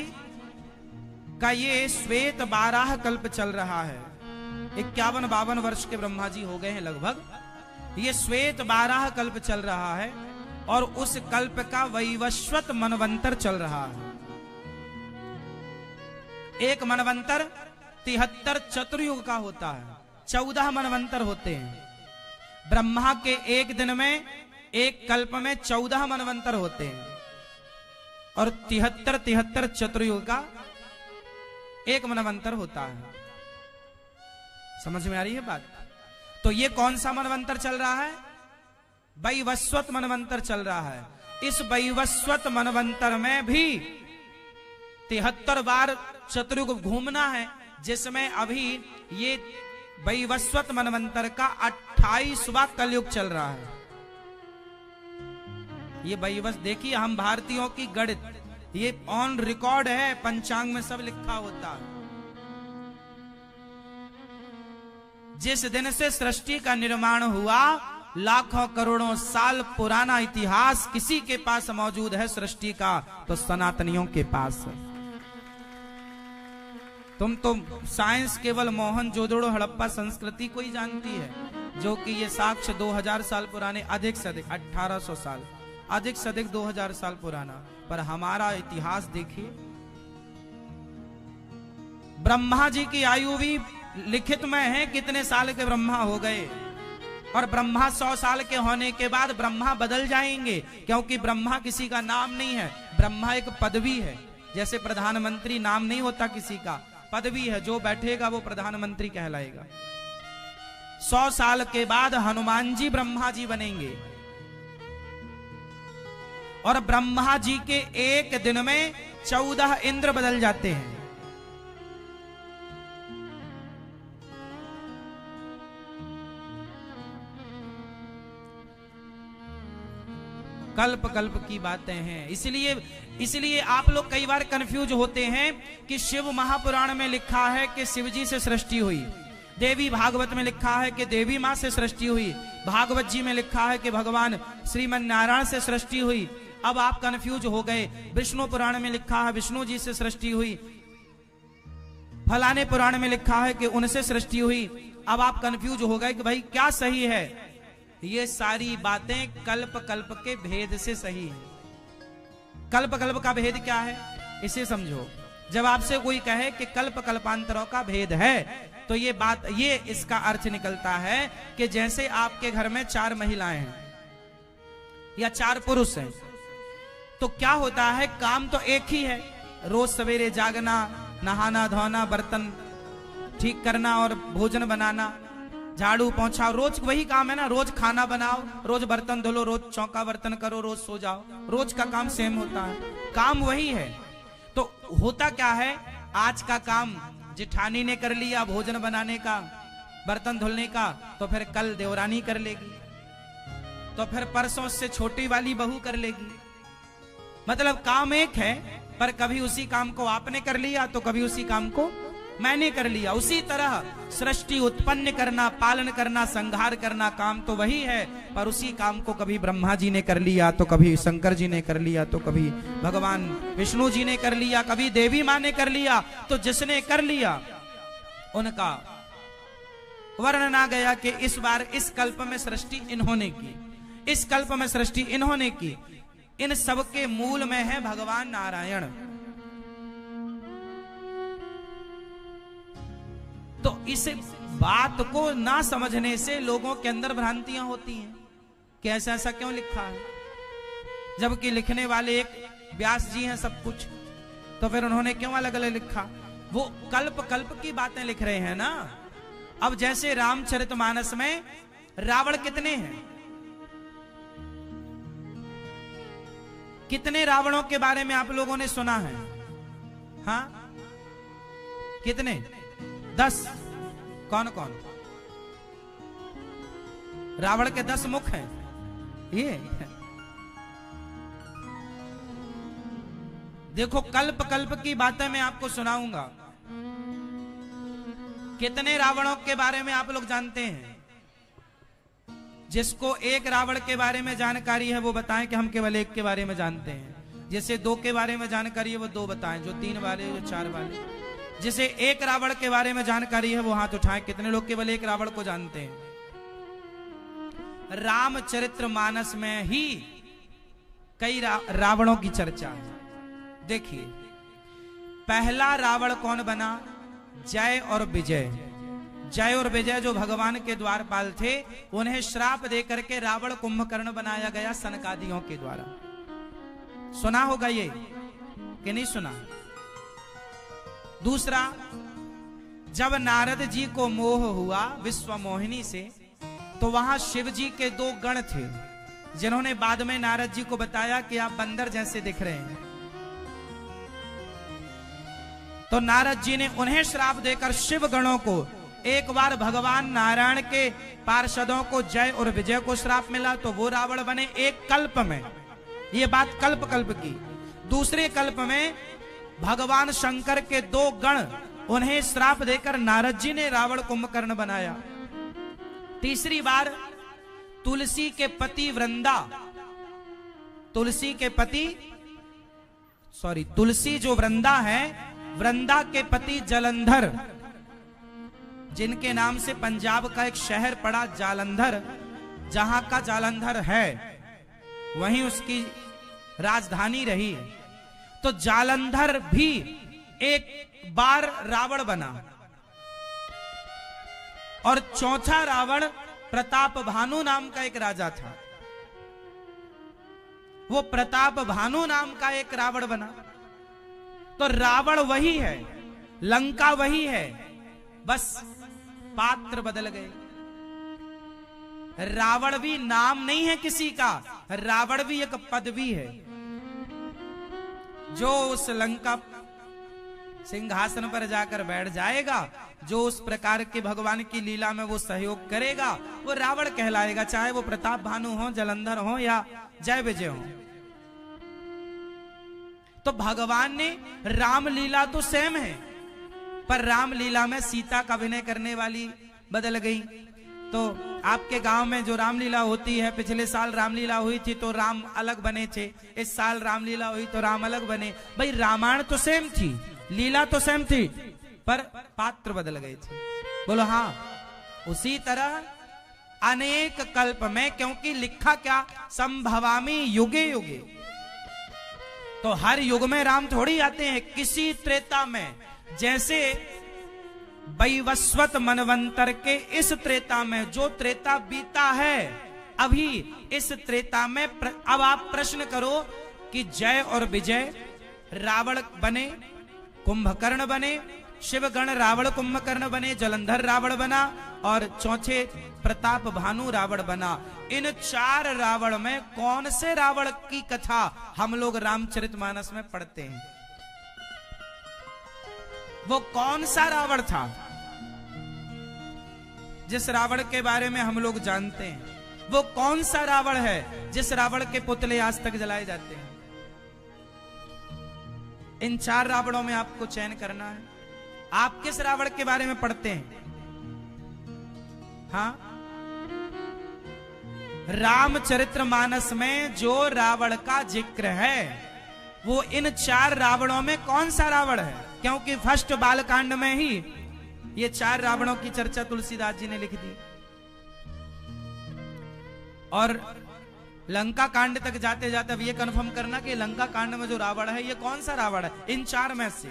का ये श्वेत 12 कल्प चल रहा है। 51-52 वर्ष के ब्रह्मा जी हो गए हैं लगभग। ये श्वेत 12 कल्प चल रहा है और उस कल्प का वैवस्वत मनवंतर चल रहा है। एक मनवंतर 73 चतुर्युग का होता है, 14 मनवंतर होते हैं। ब्रह्मा के एक दिन में एक कल्प में 14 मनवंतर होते हैं और 73 चतुर्युग का एक मनवंतर होता है। समझ में आ रही है बात? तो ये कौन सा मनवंतर चल रहा है? वैवस्वत मनवंतर चल रहा है। इस वैवस्वत मनवंतर में भी 73 बार चतुर्युग घूमना है, जिसमें अभी ये वैवस्वत मनवंतर का 28वां कलयुग चल रहा है। ये वैवस्वत देखिए, हम भारतीयों की गणित ये ऑन रिकॉर्ड है, पंचांग में सब लिखा होता है। जिस दिन से सृष्टि का निर्माण हुआ, लाखों करोड़ों साल पुराना इतिहास किसी के पास मौजूद है सृष्टि का, तो सनातनियों के पास है। तुम तो साइंस केवल मोहनजोदड़ो हड़प्पा संस्कृति को ही जानती है, जो कि ये साक्ष्य 2000 साल पुराने, अधिक से अधिक 1800 साल, अधिक से अधिक 2000 साल पुराना। पर हमारा इतिहास देखिए। ब्रह्मा जी की आयु भी लिखित में है, कितने साल के ब्रह्मा हो गए। और ब्रह्मा 100 साल के होने के बाद ब्रह्मा बदल जाएंगे, क्योंकि ब्रह्मा किसी का नाम नहीं है, ब्रह्मा एक पदवी है। जैसे प्रधानमंत्री नाम नहीं होता किसी का, पदवी है, जो बैठेगा वो प्रधानमंत्री कहलाएगा। 100 साल के बाद हनुमान जी ब्रह्मा जी बनेंगे। और ब्रह्मा जी के एक दिन में 14 इंद्र बदल जाते हैं। कल्प कल्प की बातें हैं। इसलिए आप लोग कई बार कंफ्यूज होते हैं कि शिव महापुराण में लिखा है कि शिव जी से सृष्टि हुई, देवी भागवत में लिखा है कि देवी मां से सृष्टि हुई, भागवत जी में लिखा है कि भगवान श्रीमन नारायण से सृष्टि हुई। अब आप कंफ्यूज हो गए। विष्णु पुराण में लिखा है विष्णु जी से सृष्टि हुई, फलाने पुराण में लिखा है कि उनसे सृष्टि हुई। अब आप कंफ्यूज हो गए कि भाई क्या सही है। ये सारी बातें कल्प कल्प के भेद से सही है। कल्प कल्प का भेद क्या है इसे समझो। जब आपसे कोई कहे कि कल्प कल्पांतरों का भेद है, तो ये इसका अर्थ निकलता है कि जैसे आपके घर में 4 महिलाएं हैं या 4 पुरुष हैं, तो क्या होता है, काम तो एक ही है, रोज सवेरे जागना, नहाना धोना, बर्तन ठीक करना और भोजन बनाना, झाड़ू पोंछा, रोज वही काम है ना। रोज खाना बनाओ, रोज बर्तन धो लो, रोज चौका बर्तन करो, रोज सो जाओ, रोज का काम सेम होता है, काम वही है। तो होता क्या है, आज का काम जिठानी ने कर लिया भोजन बनाने का, बर्तन धुलने का, तो फिर कल देवरानी कर लेगी, तो फिर परसों से छोटी वाली बहू कर लेगी। मतलब काम एक है, पर कभी उसी काम को आपने कर लिया तो कभी उसी काम को मैंने कर लिया। उसी तरह सृष्टि उत्पन्न करना, पालन करना, संहार करना काम तो वही है, पर उसी काम को कभी ब्रह्मा जी ने कर लिया, तो कभी शंकर जी ने कर लिया, तो कभी भगवान विष्णु जी ने कर लिया, कभी देवी माँ ने कर लिया। तो जिसने कर लिया उनका वर्णन आ गया कि इस बार इस कल्प में सृष्टि इन्होंने की, इस कल्प में सृष्टि इन्होंने की। इन सब के मूल में है भगवान नारायण। तो इस बात को ना समझने से लोगों के अंदर भ्रांतियां होती हैं कि ऐसा ऐसा क्यों लिखा है, जबकि लिखने वाले एक व्यास जी हैं सब कुछ, तो फिर उन्होंने क्यों अलग अलग लिखा? वो कल्प कल्प की बातें लिख रहे हैं ना। अब जैसे रामचरितमानस में रावण कितने हैं, कितने रावणों के बारे में आप लोगों ने सुना है? हाँ, कितने? 10। कौन कौन? रावण के 10 मुख हैं। ये देखो, कल्प कल्प की बातें मैं आपको सुनाऊंगा। कितने रावणों के बारे में आप लोग जानते हैं? जिसको एक रावण के बारे में जानकारी है वो बताएं कि हम केवल एक के बारे में जानते हैं। जिसे 2 के बारे में जानकारी है वो 2 बताएं, जो 3 वाले, जो 4 वाले। जिसे एक रावण के बारे में जानकारी है वो हाथ उठाएं। कितने लोग केवल एक रावण को जानते हैं? रामचरितमानस में ही कई रावणों की चर्चा है। देखिए, पहला रावण कौन बना? जय और विजय। जय और विजय जो भगवान के द्वारपाल थे, उन्हें श्राप देकर के रावण कुंभकर्ण बनाया गया सनकादियों के द्वारा। सुना होगा ये कि नहीं सुना? दूसरा, जब नारद जी को मोह हुआ विश्व मोहिनी से, तो वहां शिव जी के 2 गण थे, जिन्होंने बाद में नारद जी को बताया कि आप बंदर जैसे दिख रहे हैं। तो नारद जी ने उन्हें श्राप देकर शिव गणों को, एक बार भगवान नारायण के पार्षदों को जय और विजय को श्राप मिला, तो वो रावण बने एक कल्प में। ये बात कल्प कल्प की। दूसरे कल्प में भगवान शंकर के 2 गण, उन्हें श्राप देकर नारद जी ने रावण कुंभकर्ण बनाया। तीसरी बार तुलसी के पति वृंदा, तुलसी के पति, सॉरी, तुलसी जो वृंदा है, वृंदा के पति जलंधर, जिनके नाम से पंजाब का एक शहर पड़ा जालंधर, जहां का जालंधर है वहीं उसकी राजधानी रही है। तो जालंधर भी एक बार रावण बना। और चौथा रावण प्रताप भानु नाम का एक राजा था। वो प्रताप भानु नाम का एक रावण बना। तो रावण वही है, लंका वही है, बस पात्र बदल गए। रावण भी नाम नहीं है किसी का, रावण भी एक पदवी है। जो उस लंका सिंहासन पर जाकर बैठ जाएगा, जो उस प्रकार के भगवान की लीला में वो सहयोग करेगा, वो रावण कहलाएगा, चाहे वो प्रताप भानु हो, जलंधर हो या जय विजय हो। तो भगवान ने रामलीला तो सेम है, पर रामलीला में सीता का अभिनय करने वाली बदल गई। तो आपके गांव में जो रामलीला होती है, पिछले साल रामलीला हुई थी तो राम अलग बने थे, इस साल रामलीला हुई तो राम अलग बने। भाई रामायण तो सेम थी, लीला तो सेम थी, पर पात्र बदल गए थे। बोलो हाँ। उसी तरह अनेक कल्प में, क्योंकि लिखा क्या, संभवामी युगे युगे, तो हर युग में राम थोड़ी आते हैं। किसी त्रेता में, जैसे वैवस्वत मनवंतर के इस त्रेता में, जो त्रेता बीता है अभी, इस त्रेता में अब आप प्रश्न करो कि जय और विजय रावण बने, कुंभकर्ण बने, शिवगण रावण कुंभकर्ण बने, जलंधर रावण बना, और चौथे प्रताप भानु रावण बना। इन 4 रावण में कौन से रावण की कथा हम लोग रामचरितमानस में पढ़ते हैं? वो कौन सा रावण था जिस रावण के बारे में हम लोग जानते हैं? वो कौन सा रावण है जिस रावण के पुतले आज तक जलाए जाते हैं? इन 4 रावणों में आपको चयन करना है। आप किस रावण के बारे में पढ़ते हैं? हाँ, रामचरितमानस में जो रावण का जिक्र है वो इन 4 रावणों में कौन सा रावण है? क्योंकि फर्स्ट बालकांड में ही ये 4 रावणों की चर्चा तुलसीदास जी ने लिख दी, और लंका कांड तक जाते जाते अब ये कंफर्म करना कि लंका कांड में जो रावण है ये कौन सा रावण है इन 4 में से?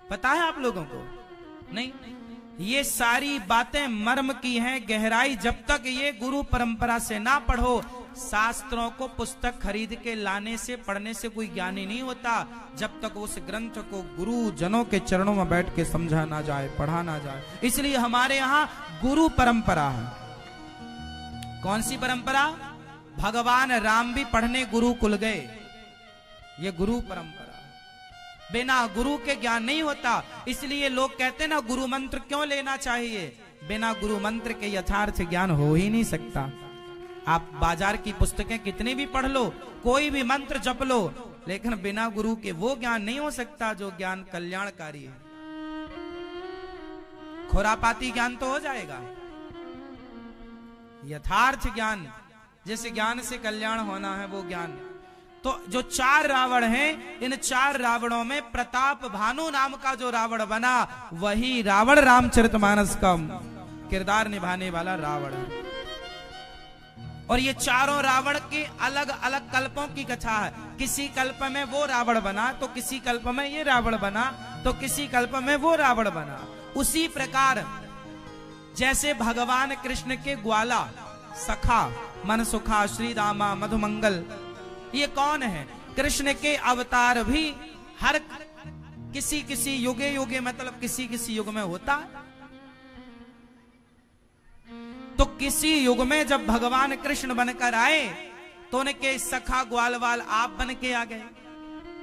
पता है आप लोगों को? नहीं। ये सारी बातें मर्म की हैं, गहराई जब तक ये गुरु परंपरा से ना पढ़ो, शास्त्रों को पुस्तक खरीद के लाने से पढ़ने से कोई ज्ञानी नहीं होता, जब तक उस ग्रंथ को गुरु जनों के चरणों में बैठ के समझा ना जाए, पढ़ा ना जाए। इसलिए हमारे यहां गुरु परंपरा है। कौन सी परंपरा? भगवान राम भी पढ़ने गुरुकुल गए, ये गुरु परंपरा। बिना गुरु के ज्ञान नहीं होता। इसलिए लोग कहते हैं ना, गुरु मंत्र क्यों लेना चाहिए? बिना गुरु मंत्र के यथार्थ ज्ञान हो ही नहीं सकता। आप बाजार की पुस्तकें कितनी भी पढ़ लो, कोई भी मंत्र जप लो, लेकिन बिना गुरु के वो ज्ञान नहीं हो सकता जो ज्ञान कल्याणकारी है। खुरापाती ज्ञान तो हो जाएगा, यथार्थ ज्ञान, जिस ज्ञान से कल्याण होना है वो ज्ञान। तो जो 4 रावण हैं, इन 4 रावणों में प्रताप भानु नाम का जो रावण बना, वही रावण रामचरितमानस का किरदार निभाने वाला रावण है। और ये चारों रावण के अलग अलग कल्पों की कथा है। किसी कल्प में वो रावण बना, तो किसी कल्प में ये रावण बना, तो किसी कल्प में वो रावण बना। उसी प्रकार जैसे भगवान कृष्ण के ग्वाला, सखा, मनसुखा, श्री रामा, मधुमंगल, ये कौन है? कृष्ण के अवतार भी हर किसी किसी युगे युगे, मतलब किसी किसी युग में होता है। तो किसी युग में जब भगवान कृष्ण बनकर आए तो उनके सखा ग्वालवाल आप बन के आ गए।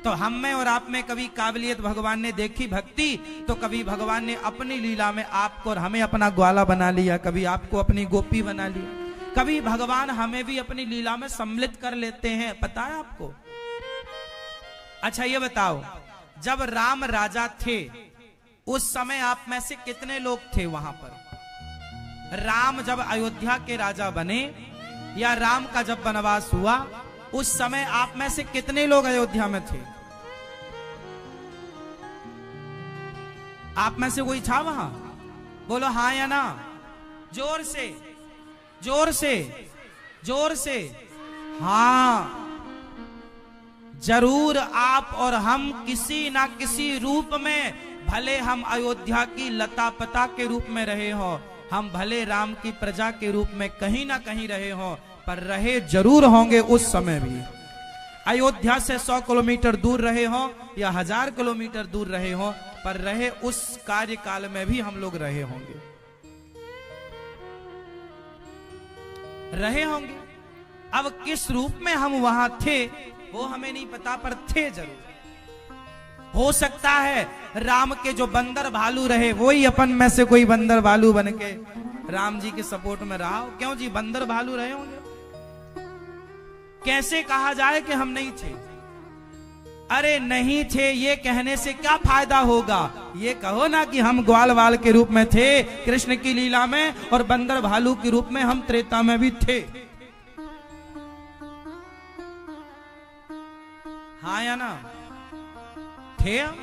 तो हम में और आप में कभी काबिलियत भगवान ने देखी भक्ति, तो कभी भगवान ने अपनी लीला में आपको और हमें अपना ग्वाला बना लिया, कभी आपको अपनी गोपी बना लिया, कभी भगवान हमें भी अपनी लीला में सम्मिलित कर लेते हैं। पता है आपको? अच्छा ये बताओ, जब राम राजा थे उस समय आप में से कितने लोग थे वहां पर? राम जब अयोध्या के राजा बने या राम का जब वनवास हुआ, उस समय आप में से कितने लोग अयोध्या में थे? आप में से कोई था वहां? बोलो हाँ या ना, जोर से, जोर से, जोर से। हाँ, जरूर आप और हम किसी ना किसी रूप में, भले हम अयोध्या की लता पता के रूप में रहे हो, हम भले राम की प्रजा के रूप में कहीं ना कहीं रहे हो, पर रहे जरूर होंगे उस समय भी। अयोध्या से 100 किलोमीटर दूर रहे हो या 1000 किलोमीटर दूर रहे हो, पर रहे उस कार्यकाल में भी हम लोग रहे होंगे, रहे होंगे। अब किस रूप में हम वहां थे वो हमें नहीं पता, पर थे जरूर। हो सकता है राम के जो बंदर भालू रहे वही अपन में से कोई बंदर भालू बन के राम जी के सपोर्ट में रहा हो। क्यों जी, बंदर भालू रहे होंगे? कैसे कहा जाए कि हम नहीं थे? अरे नहीं थे ये कहने से क्या फायदा होगा? ये कहो ना कि हम ग्वाल वाल के रूप में थे कृष्ण की लीला में, और बंदर भालू के रूप में हम त्रेता में भी थे। हाँ या ना? थे हम?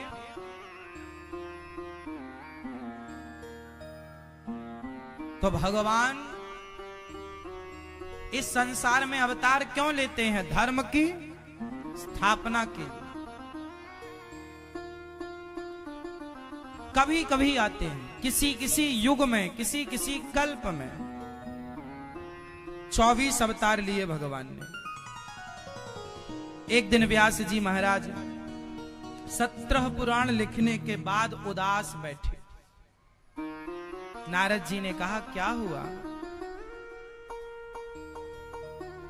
तो भगवान इस संसार में अवतार क्यों लेते हैं? धर्म की स्थापना के लिए। कभी कभी आते हैं, किसी किसी युग में, किसी किसी कल्प में। 24 अवतार लिए भगवान ने। एक दिन व्यास जी महाराज 17 पुराण लिखने के बाद उदास बैठे। नारद जी ने कहा क्या हुआ?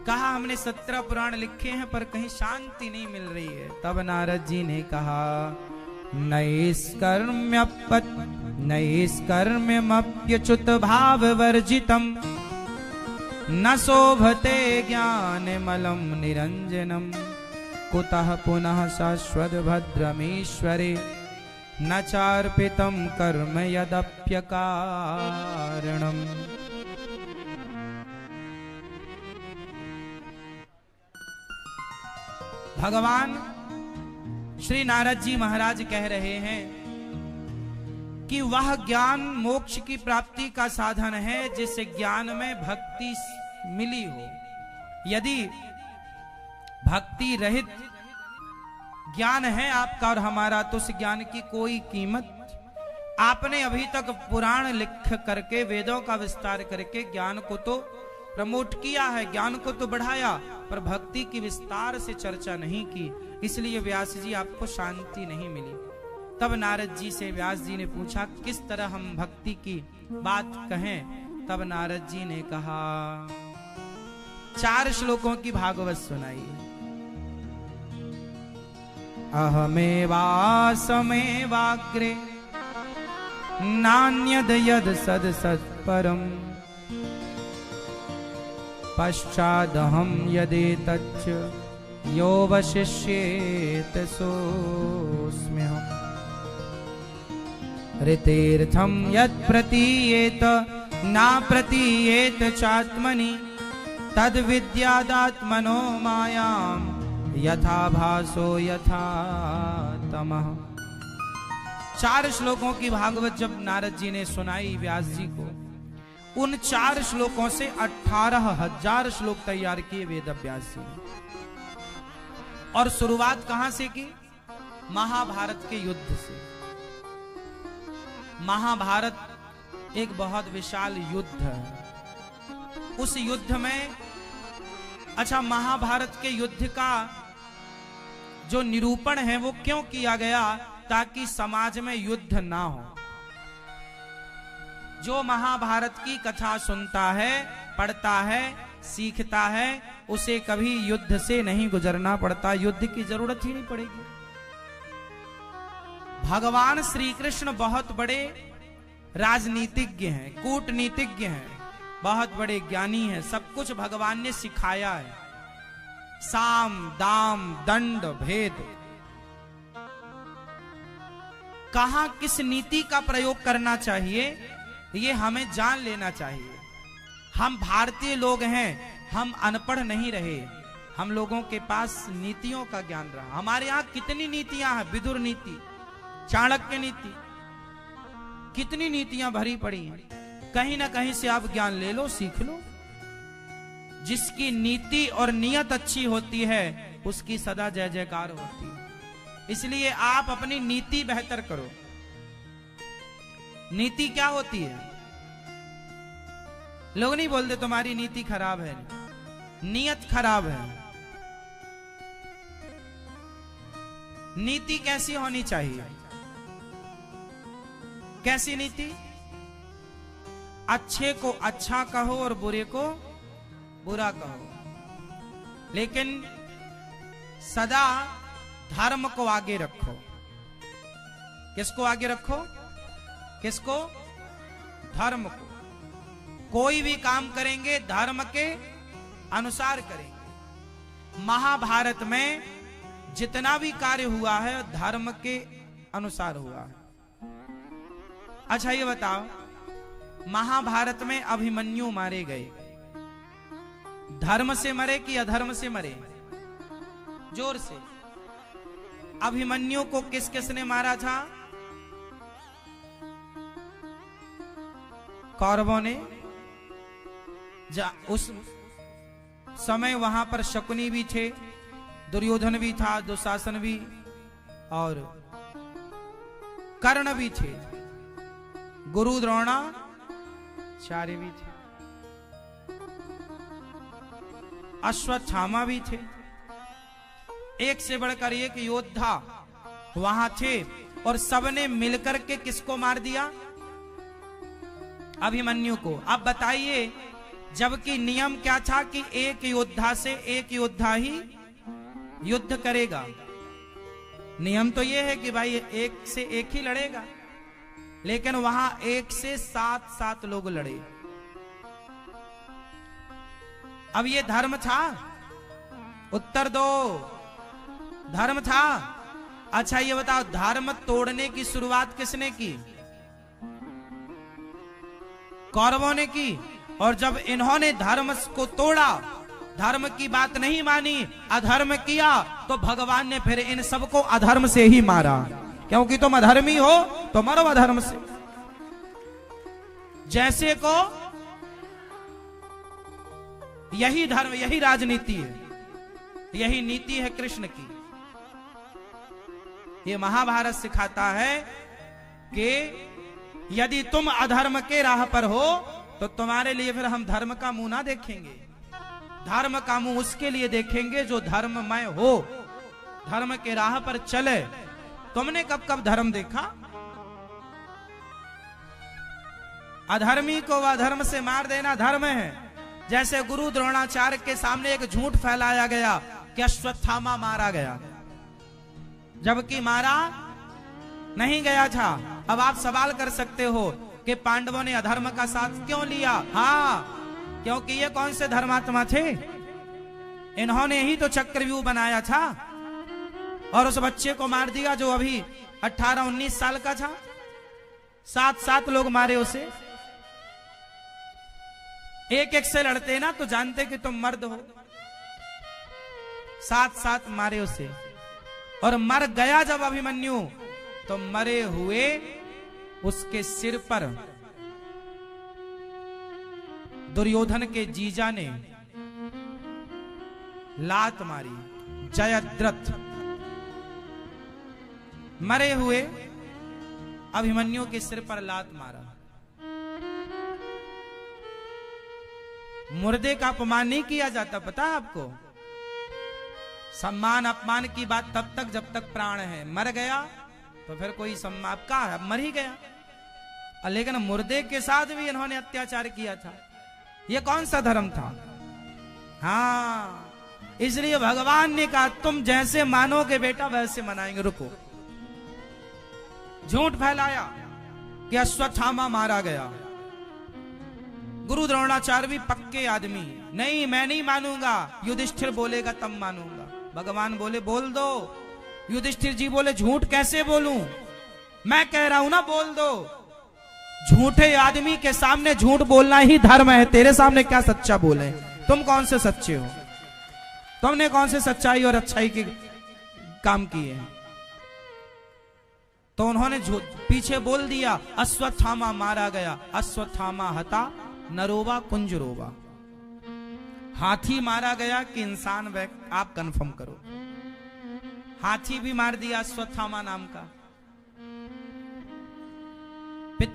कहा हमने 17 पुराण लिखे हैं पर कहीं शांति नहीं मिल रही है। तब नारद जी ने कहा नैष्कर्म्यप्यच्युत भाव वर्जितम न शोभते ज्ञानमलं निरंजनम कुतः पुनः शाश्वत भद्रमीश्वरे न चार्पितं कर्म यदप्यकारणम्। भगवान श्री नारद जी महाराज कह रहे हैं कि वह ज्ञान मोक्ष की प्राप्ति का साधन है जिस ज्ञान में भक्ति मिली हो। यदि भक्ति रहित ज्ञान है आपका और हमारा तो उस ज्ञान की कोई कीमत। आपने अभी तक पुराण लिख करके वेदों का विस्तार करके ज्ञान को तो प्रमोट किया है, ज्ञान को तो बढ़ाया, पर भक्ति की विस्तार से चर्चा नहीं की, इसलिए व्यास जी आपको शांति नहीं मिली। तब नारद जी से व्यास जी ने पूछा किस तरह हम भक्ति की बात कहें। तब नारद जी ने कहा 4 श्लोकों की भागवत सुनाई। अहमेवासमेवाग्रे नान्यद यद सद सत्परम् पश्चादहं यदेतच्च यो वशिष्येत सोऽस्म्यहम्। ऋतेर्थं यत् प्रतीयेत ना प्रतीयेत चात्मनि तद विद्यादात्मनो मायां यथा भासो यथा तमः। 4 श्लोकों की भागवत जब नारद जी ने सुनाई व्यास जी को, उन 4 श्लोकों से 18,000 श्लोक तैयार किए वेद व्यास जी ने। और शुरुआत कहां से की? महाभारत के युद्ध से। महाभारत एक बहुत विशाल युद्ध है। उस युद्ध में अच्छा, महाभारत के युद्ध का जो निरूपण है वो क्यों किया गया? ताकि समाज में युद्ध ना हो। जो महाभारत की कथा सुनता है, पढ़ता है, सीखता है, उसे कभी युद्ध से नहीं गुजरना पड़ता, युद्ध की जरूरत ही नहीं पड़ेगी। भगवान श्री कृष्ण बहुत बड़े राजनीतिज्ञ हैं, कूटनीतिज्ञ हैं, बहुत बड़े ज्ञानी हैं। सब कुछ भगवान ने सिखाया है, साम दाम दंड भेद। कहां किस नीति का प्रयोग करना चाहिए ये हमें जान लेना चाहिए। हम भारतीय लोग हैं, हम अनपढ़ नहीं रहे, हम लोगों के पास नीतियों का ज्ञान रहा। हमारे यहां कितनी नीतियां हैं, विदुर नीति, चाणक्य नीति, कितनी नीतियां भरी पड़ी हैं। कहीं ना कहीं से आप ज्ञान ले लो, सीख लो। जिसकी नीति और नियत अच्छी होती है उसकी सदा जय जयकार होती है। इसलिए आप अपनी नीति बेहतर करो। नीति क्या होती है? लोग नहीं बोलते तुम्हारी नीति खराब है, नियत खराब है। नीति कैसी होनी चाहिए? कैसी नीति? अच्छे को अच्छा कहो और बुरे को बुरा कहो, लेकिन सदा धर्म को आगे रखो। किसको आगे रखो? किसको? धर्म को। कोई भी काम करेंगे धर्म के अनुसार करेंगे। महाभारत में जितना भी कार्य हुआ है धर्म के अनुसार हुआ है। अच्छा ये बताओ, महाभारत में अभिमन्यु मारे गए, धर्म से मरे कि अधर्म से मरे? जोर से। अभिमन्यु को किस किसने मारा था? कौरवों ने। उस समय वहां पर शकुनी भी थे, दुर्योधन भी था, दुशासन भी, और कर्ण भी थे, गुरु द्रोणाचार्य भी थे, अश्वत्थामा भी थे। एक से बढ़कर एक योद्धा वहां थे और सबने मिलकर के किसको मार दिया? अभिमन्यु को। अब बताइए, जबकि नियम क्या था कि एक योद्धा से एक योद्धा ही युद्ध करेगा। नियम तो यह है कि भाई एक से एक ही लड़ेगा, लेकिन वहां एक से 7 लोग लड़े। अब ये धर्म था? उत्तर दो। धर्म था? अच्छा ये बताओ, धर्म तोड़ने की शुरुआत किसने की? कौरवों ने की। और जब इन्होंने धर्म को तोड़ा, धर्म की बात नहीं मानी, अधर्म किया, तो भगवान ने फिर इन सबको अधर्म से ही मारा, क्योंकि तुम अधर्मी हो तो मरो अधर्म से। जैसे को यही धर्म, यही राजनीति है, यही नीति है कृष्ण की। ये महाभारत सिखाता है कि यदि तुम अधर्म के राह पर हो तो तुम्हारे लिए फिर हम धर्म का मुंह ना देखेंगे। धर्म का मुंह उसके लिए देखेंगे जो धर्ममय हो, धर्म के राह पर चले। तुमने कब कब धर्म देखा? अधर्मी को अधर्म से मार देना धर्म है। जैसे गुरु द्रोणाचार्य के सामने एक झूठ फैलाया गया कि अश्वत्थामा मारा गया, जबकि मारा नहीं गया था। अब आप सवाल कर सकते हो कि पांडवों ने अधर्म का साथ क्यों लिया? हाँ, क्योंकि ये कौन से धर्मात्मा थे? इन्होंने ही तो चक्रव्यूह बनाया था और उस बच्चे को मार दिया जो अभी 18-19 साल का था। 7 लोग मारे उसे। एक से लड़ते ना तो जानते कि तुम मर्द हो। 7 मारे उसे। और मर गया जब अभिमन्यु, तो मरे हुए उसके सिर पर दुर्योधन के जीजा ने लात मारी, जयद्रथ। मरे हुए अभिमन्यु के सिर पर लात मारा। मुर्दे का अपमान नहीं किया जाता, पता है आपको? सम्मान अपमान की बात तब तक जब तक प्राण है। मर गया तो फिर कोई सम्मान का है, मर ही गया। लेकिन मुर्दे के साथ भी इन्होंने अत्याचार किया था। ये कौन सा धर्म था? हाँ, इसलिए भगवान ने कहा तुम जैसे मानोगे बेटा वैसे मनाएंगे। रुको, झूठ फैलाया कि अश्वत्थामा मारा गया। गुरु द्रोणाचार्य भी पक्के आदमी, नहीं मैं नहीं मानूंगा, युधिष्ठिर बोलेगा तब मानूंगा। भगवान बोले बोल दो। युधिष्ठिर जी बोले झूठ कैसे बोलूं, मैं कह रहा हूं ना बोल दो। झूठे आदमी के सामने झूठ बोलना ही धर्म है। तेरे सामने क्या सच्चा बोले? तुम कौन से सच्चे हो? तुमने कौन से सच्चाई और अच्छाई के काम किए हैं? तो उन्होंने पीछे बोल दिया अश्वत्थामा मारा गया। अश्वत्थामा हता नरोवा कुंजरोवा। हाथी मारा गया कि इंसान? आप कंफर्म करो। हाथी भी मार दिया अश्वत्थामा नाम का।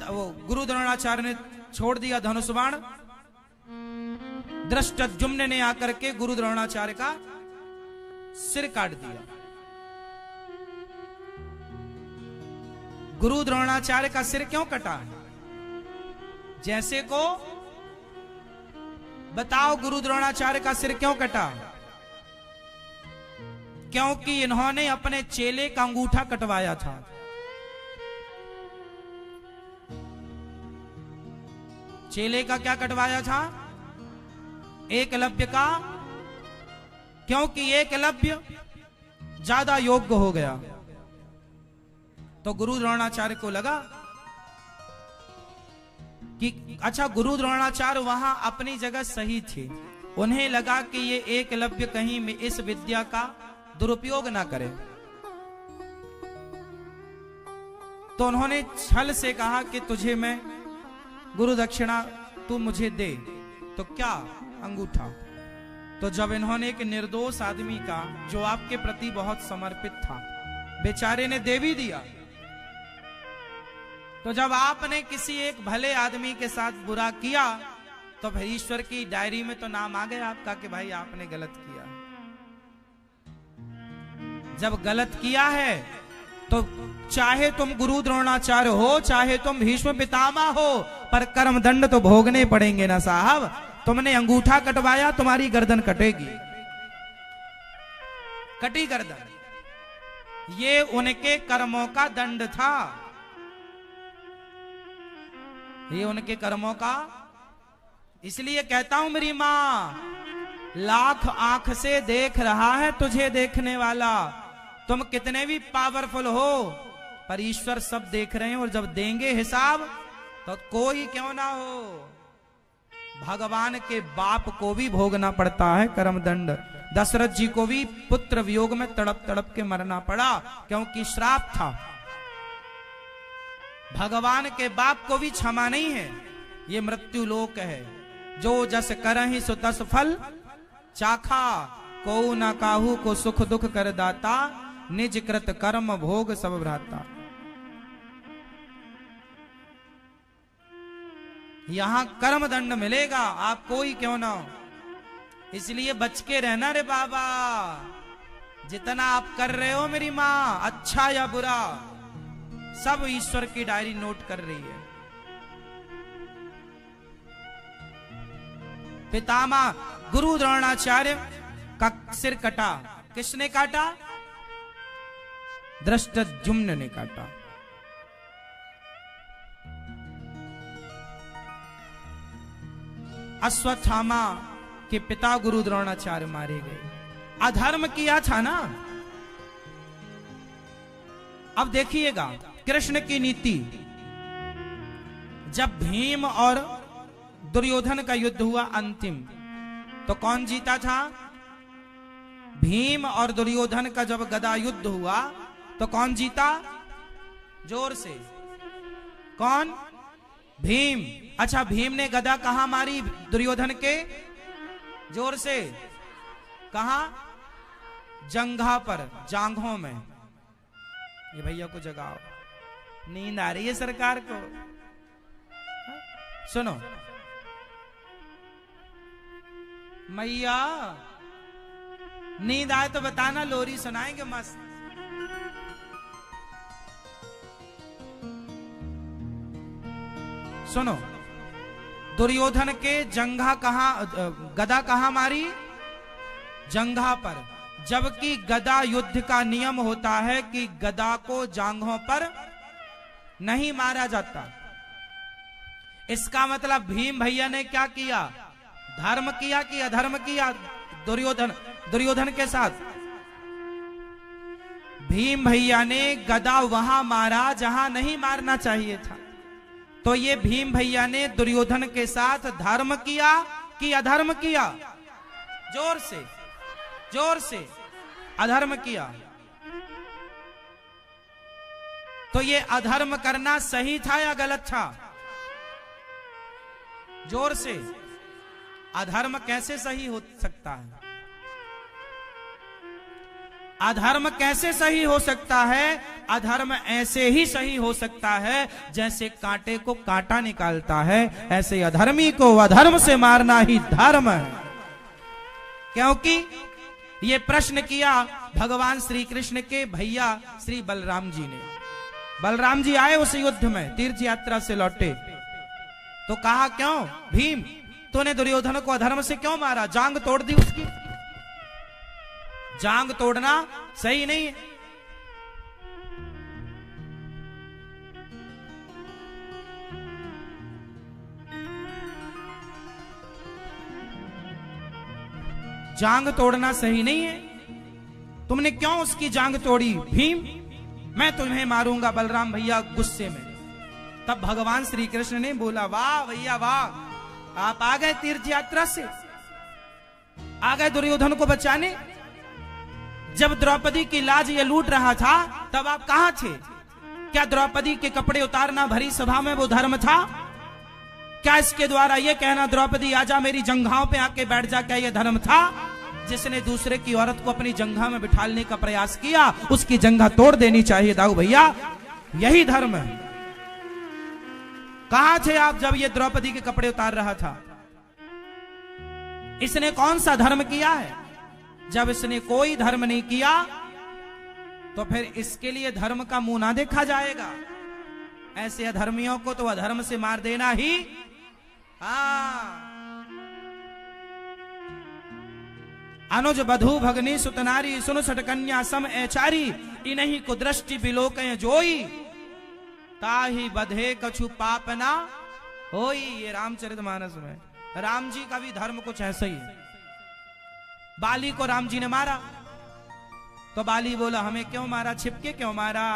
वो गुरु द्रोणाचार्य ने छोड़ दिया धनुष बाण। दृष्टद्युम्न ने आकर के गुरु द्रोणाचार्य का सिर काट दिया। गुरु द्रोणाचार्य का सिर क्यों कटा? जैसे को बताओ, गुरु द्रोणाचार्य का सिर क्यों कटा? क्योंकि इन्होंने अपने चेले का अंगूठा कटवाया था। चेले का क्या कटवाया था? एकलव्य का। क्योंकि एकलव्य ज्यादा योग्य हो गया। तो गुरु द्रोणाचार्य को लगा कि अच्छा, गुरु द्रोणाचार्य वहां अपनी जगह सही थे। उन्हें लगा कि ये एकलव्य कहीं में इस विद्या का दुरुपयोग ना करे, तो उन्होंने छल से कहा कि तुझे मैं गुरु दक्षिणा तू मुझे दे। तो क्या? अंगूठा। तो जब इन्होंने एक निर्दोष आदमी का, जो आपके प्रति बहुत समर्पित था, बेचारे ने दे भी दिया, तो जब आपने किसी एक भले आदमी के साथ बुरा किया तो फिर ईश्वर की डायरी में तो नाम आ गया आपका कि भाई आपने गलत किया। जब गलत किया है तो चाहे तुम गुरु द्रोणाचार्य हो, चाहे तुम भीष्म पितामह हो, पर कर्म दंड तो भोगने पड़ेंगे ना साहब। तुमने अंगूठा कटवाया, तुम्हारी गर्दन कटेगी। कटी गर्दन। ये उनके कर्मों का दंड था। ये उनके कर्मों का। इसलिए कहता हूं मेरी मां, लाख आंख से देख रहा है तुझे देखने वाला, तुम कितने भी पावरफुल हो, पर ईश्वर सब देख रहे हैं, और जब देंगे हिसाब तो कोई क्यों ना हो, भगवान के बाप को भी भोगना पड़ता है कर्मदंड। दशरथ जी को भी पुत्र वियोग में तड़प तड़प के मरना पड़ा, क्योंकि श्राप था। भगवान के बाप को भी क्षमा नहीं है, ये मृत्यु लोक है। जो जस करहि सो तस फल चाखा, को न काहू को सुख दुख कर दाता, निज कृत कर्म भोग सब भ्राता। यहां कर्म दंड मिलेगा, आप कोई क्यों ना हो, इसलिए बच के रहना रे बाबा। जितना आप कर रहे हो मेरी माँ, अच्छा या बुरा, सब ईश्वर की डायरी नोट कर रही है। पितामह गुरु द्रोणाचार्य का सिर कटा, किसने काटा? धृष्टद्युम्न ने काटा। अश्वत्थामा के पिता गुरु द्रोणाचार्य मारे गए, अधर्म किया था ना। अब देखिएगा कृष्ण की नीति। जब भीम और दुर्योधन का युद्ध हुआ अंतिम, तो कौन जीता था? भीम और दुर्योधन का जब गदा युद्ध हुआ तो कौन जीता? जोर से, कौन? भीम। अच्छा, भीम ने गदा कहां मारी दुर्योधन के? जोर से, कहां? जंघा पर, जांघों में। ये भैया को जगाओ, नींद आ रही है सरकार को। सुनो मैया, नींद आए तो बताना, लोरी सुनाएंगे मस्त। सुनो, दुर्योधन के जंघा कहां, गदा कहां मारी? जंघा पर। जबकि गदा युद्ध का नियम होता है कि गदा को जांघों पर नहीं मारा जाता। इसका मतलब भीम भैया ने क्या किया? धर्म किया कि अधर्म किया? दुर्योधन के साथ भीम भैया ने गदा वहां मारा जहां नहीं मारना चाहिए था। तो ये भीम भैया ने दुर्योधन के साथ धर्म किया कि अधर्म किया? जोर से, जोर से, अधर्म किया। तो ये अधर्म करना सही था या गलत था? जोर से, अधर्म कैसे सही हो सकता है? अधर्म कैसे सही हो सकता है? अधर्म ऐसे ही सही हो सकता है जैसे कांटे को कांटा निकालता है, ऐसे अधर्मी को अधर्म से मारना ही धर्म है। क्योंकि ये प्रश्न किया भगवान श्री कृष्ण के भैया श्री बलराम जी ने। बलराम जी आए उस युद्ध में, तीर्थ यात्रा से लौटे, तो कहा क्यों भीम तूने दुर्योधन को अधर्म से क्यों मारा? जांग तोड़ दी उसकी। जांग तोड़ना सही नहीं है। जांग तोड़ना सही नहीं है। तुमने क्यों उसकी जांग तोड़ी? भीम मैं तुम्हें मारूंगा। बलराम भैया गुस्से में। तब भगवान श्री कृष्ण ने बोला, वाह भैया वाह, आप आ गए तीर्थ यात्रा से, आ गए दुर्योधन को बचाने। जब द्रौपदी की लाज ये लूट रहा था तब आप कहां थे? क्या द्रौपदी के कपड़े उतारना भरी सभा में वो धर्म था? क्या इसके द्वारा ये कहना द्रौपदी आजा मेरी जंघाओं पे आके बैठ जा, क्या ये धर्म था? जिसने दूसरे की औरत को अपनी जंघा में बिठालने का प्रयास किया उसकी जंघा तोड़ देनी चाहिए दाऊ भैया, यही धर्म है। कहां थे आप जब ये द्रौपदी के कपड़े उतार रहा था? इसने कौन सा धर्म किया है? जब इसने कोई धर्म नहीं किया तो फिर इसके लिए धर्म का मुंह ना देखा जाएगा। ऐसे अधर्मियों को तो अधर्म से मार देना ही। अनुज बधु भगनी सुतनारी सुन सटकन्या सम ऐचारी, इन्हीं को दृष्टि बिलोकय जोई, ताही बधे कछु पाप ना होई। ये रामचरितमानस में राम जी का भी धर्म कुछ ऐसा ही है। बाली को राम जी ने मारा तो बाली बोला हमें क्यों मारा, छिपके क्यों मारा?